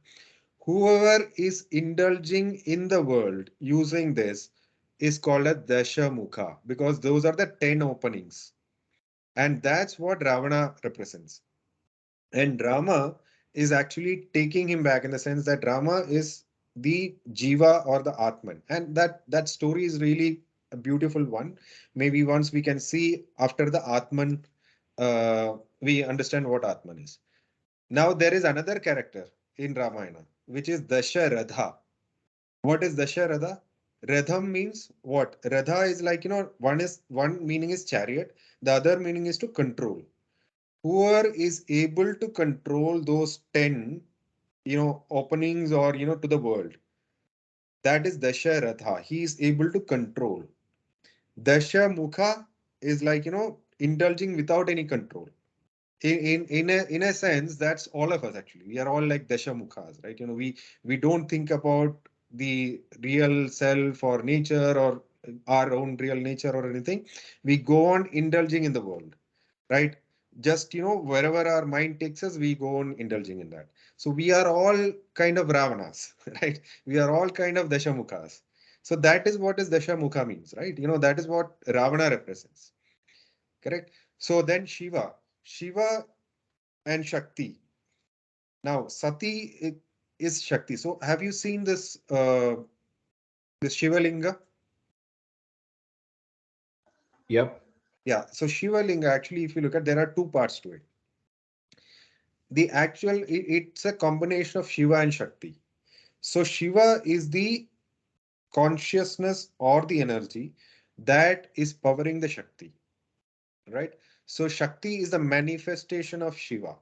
Whoever is indulging in the world using this is called a dasha mukha, because those are the 10 openings. And that's what Ravana represents. And Rama is actually taking him back, in the sense that Rama is the Jiva or the Atman. And that story is really a beautiful one. Maybe once we can see after the Atman, we understand what Atman is. Now there is another character in Ramayana, which is Dasharatha. What is Dasharatha? Radham means what? Radha is like, one meaning is chariot, the other meaning is to control. Whoever is able to control those 10, openings, or, to the world, that is Dasharatha. He is able to control. Dasha Mukha is like, indulging without any control. In a sense, that's all of us actually. We are all like dasha mukhas, right? We don't think about the real self or nature or our own real nature or anything. We go on indulging in the world, right? Just wherever our mind takes us, we go on indulging in that. So we are all kind of Ravanas, right? We are all kind of dasha mukhas. So that is what is dasha mukha means, right? That is what Ravana represents. Correct. So then Shiva and Shakti. Now, Sati is Shakti. So, have you seen this Shiva Linga?
Yep.
Yeah. So, Shiva Linga, actually, if you look at, there are two parts to it. It's a combination of Shiva and Shakti. So, Shiva is the consciousness or the energy that is powering the Shakti, right? So, Shakti is the manifestation of Shiva.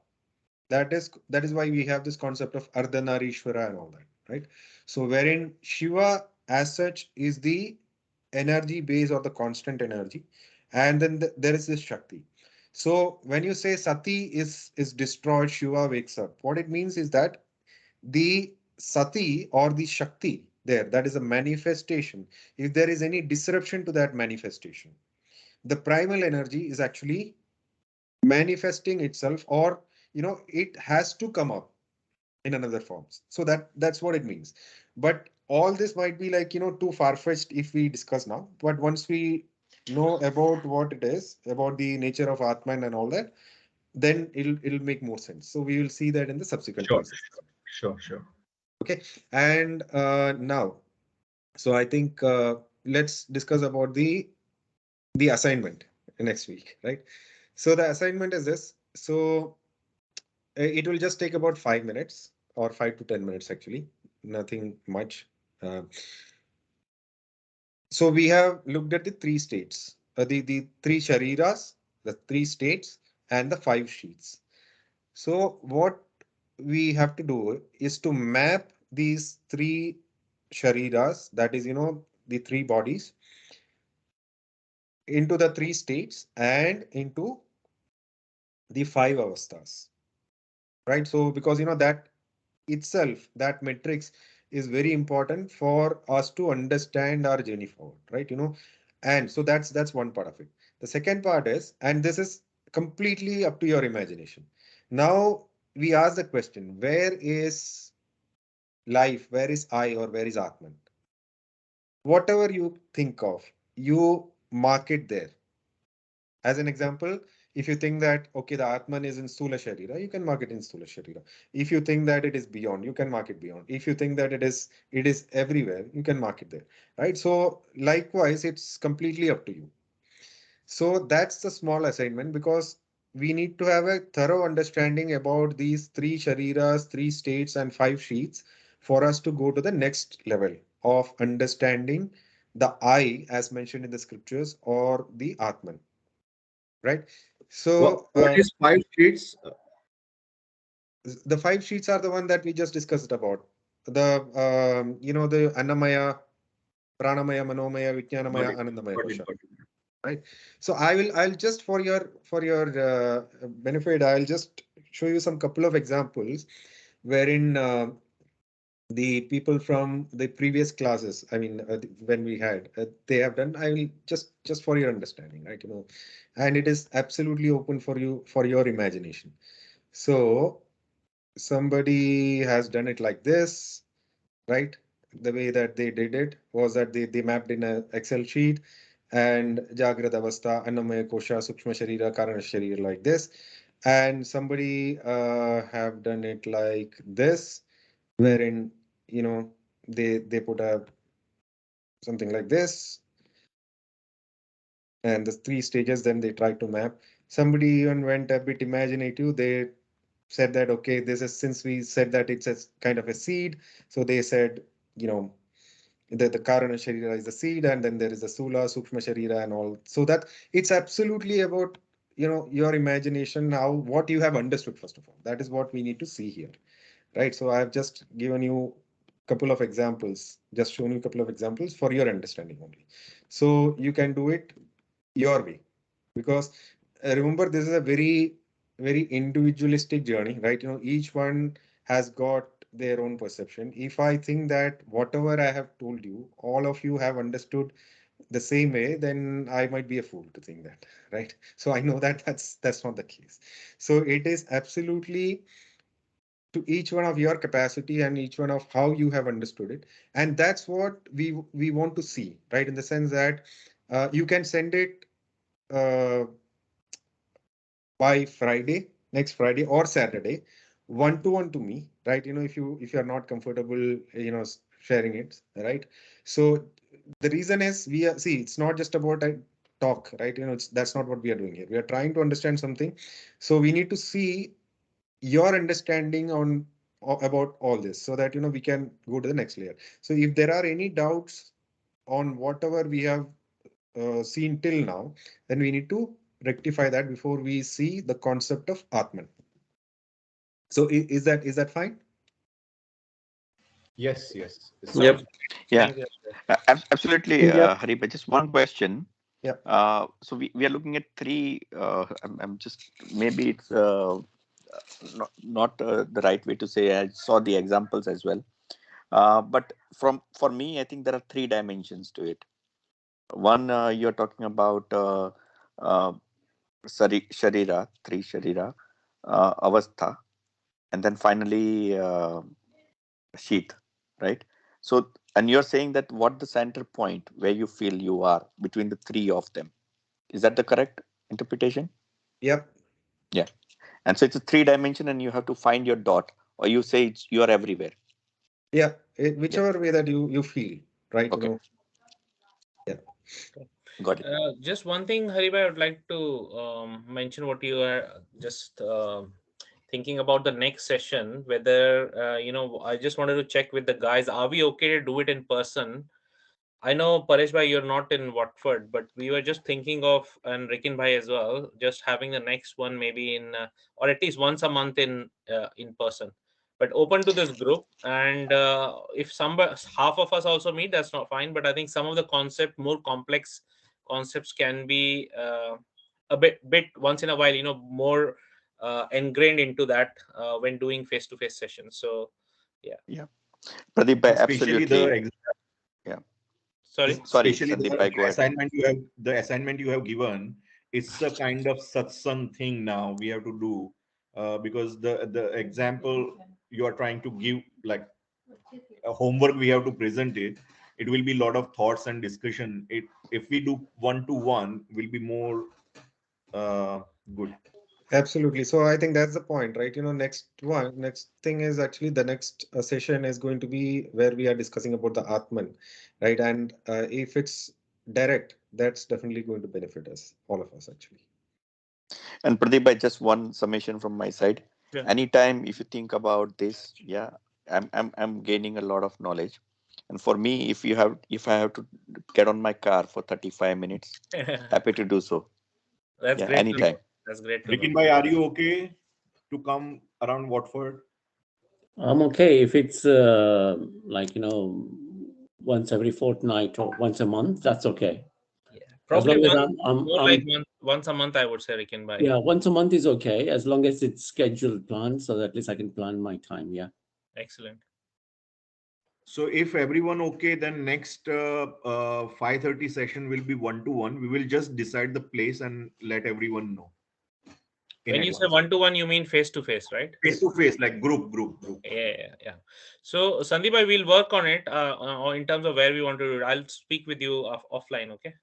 That is why we have this concept of Ardhanarishwara and all that, right? So wherein Shiva as such is the energy base or the constant energy, and then there is this Shakti. So when you say Sati is destroyed, Shiva wakes up. What it means is that the Sati or the Shakti there, that is a manifestation. If there is any disruption to that manifestation, the primal energy is actually manifesting itself, or it has to come up in another forms. So that's what it means. But all this might be like too far-fetched if we discuss now, but once we know about what it is, about the nature of Atman and all that, then it'll make more sense. So we will see that in the subsequent
Sure.
classes.
Sure.
Okay. And now, so I think let's discuss about the assignment next week, right? So the assignment is this. So it will just take about 5 minutes, or 5 to 10 minutes actually, nothing much. Uh, so we have looked at the three states, the three shariras, the three states, and the 5 sheets. So what we have to do is to map these three shariras, that is, the three bodies, into the three states and into the 5 avasthas, right? So because that itself, that matrix is very important for us to understand our journey forward, right? And so that's one part of it. The second part is, and this is completely up to your imagination. Now we ask the question, where is life, where is I, or where is Atman? Whatever you think of, you mark it there. As an example, if you think that, okay, the Atman is in Stula Sharira, you can mark it in Stula Sharira. If you think that it is beyond, you can mark it beyond. If you think that it is everywhere, you can mark it there, right? So likewise, it's completely up to you. So that's the small assignment, because we need to have a thorough understanding about these three Shariras, three states, and 5 sheets for us to go to the next level of understanding the I, as mentioned in the scriptures, or the Atman. Right. So
What is 5 sheets?
the 5 sheets are the one that we just discussed about. the the Annamaya, Pranamaya, Manomaya,
Got
Vijnanamaya,
it.
Anandamaya
Got it.
kosha.
Got it.
Right. So I'll just for your benefit, I'll just show you some couple of examples wherein the people from the previous classes, I mean, when we had, they have done. I will just for your understanding, right? And it is absolutely open for you for your imagination. So somebody has done it like this, right? The way that they did it was that they mapped in an Excel sheet and Jagrata Avastha, Annamaya Kosha, Sukshma Sharira, Karana Sharira like this. And somebody have done it like this, wherein they put a something like this and the three stages, then they try to map. Somebody even went a bit imaginative. They said that, okay, this is since we said that it's a kind of a seed, so they said, you know, the Karana Sharira is the seed, and then there is the Sula, Sukshma Sharira, and all. So that it's absolutely about, your imagination, how what you have understood, first of all. That is what we need to see here, right? So I have just given you a couple of examples, just shown you a couple of examples for your understanding only. So you can do it your way, because remember, this is a very, very individualistic journey, right? Each one has got their own perception. If I think that whatever I have told you, all of you have understood the same way, then I might be a fool to think that, right? So I know that that's not the case. So it is absolutely to each one of your capacity and each one of how you have understood it, and that's what we want to see, right? In the sense that you can send it uh, by Friday, next Friday or Saturday, one to one to me, right? If you are not comfortable, sharing it, right? So the reason is see, it's not just about a talk, right? That's not what we are doing here. We are trying to understand something, so we need to see your understanding on about all this, so that we can go to the next layer. So if there are any doubts on whatever we have seen till now, then we need to rectify that before we see the concept of Atman. So is that fine?
Yes. Yes. It
Yep.
sounds.
Yeah,
Thank you.
absolutely,
Yep.
Hari. But just one question.
Yeah.
So we are looking at three. I'm just maybe it's not the right way to say. I saw the examples as well. But for me, I think there are three dimensions to it. One, you're talking about uh, sharira, three sharira, avastha, and then finally sheath, right? So, and you're saying that what the center point where you feel you are between the three of them. Is that the correct interpretation?
Yep.
Yeah. And so it's a three dimension and you have to find your dot, or you say you are everywhere.
Yeah.
Yeah.
Whichever way that you feel, right?
Okay.
Yeah.
Got it.
Just one thing, Haribhai, I would like to mention what you are just thinking about the next session. Whether I just wanted to check with the guys: are we okay to do it in person? I know Paresh bhai, you're not in Watford, but we were just thinking of, and Rikin bhai as well, just having the next one maybe in, or at least once a month in person. But open to this group, and if some half of us also meet, that's not fine. But I think some of the more complex concepts can be a bit once in a while, more ingrained into that when doing face-to-face sessions. So, yeah.
Yeah. Pradeep bhai,
Especially the
absolutely. Yeah.
Sorry.
Sorry,
especially
Sandeep
the
bhai, go ahead.
assignment you have given. It's a kind of satsang thing now we have to do, because the example you are trying to give, like a homework we have to present it. It will be a lot of thoughts and discussion. It If we do one to one, will be more good.
Absolutely. So I think that's the point, right? Next thing is actually the next session is going to be where we are discussing about the Atman, right? And if it's direct, that's definitely going to benefit us, all of us actually.
And Pradeep bhai, just one summation from my side.
Yeah.
Anytime if you think about this, yeah, I'm gaining a lot of knowledge. And for me, if I have to get on my car for 35 minutes, happy to do so.
That's
Yeah,
great to
anytime.
know. That's great to know.
Rikin bhai, are you okay to come around Watford?
I'm okay if it's like once every fortnight or once a month. That's okay.
Yeah,
As
probably
long as
more like once a month, I would say, Rikin bhai.
yeah, once a month is okay as long as it's scheduled planned, so that at least I can plan my time. Yeah.
Excellent.
So if everyone okay, then next 5:30 session will be 1-to-1. We will just decide the place and let everyone know.
When you say 1-to-1, you mean face to face, right?
Face to face, like group.
Yeah. So Sandeep bhai, we'll work on it in terms of where we want to do it. I'll speak with you offline, okay?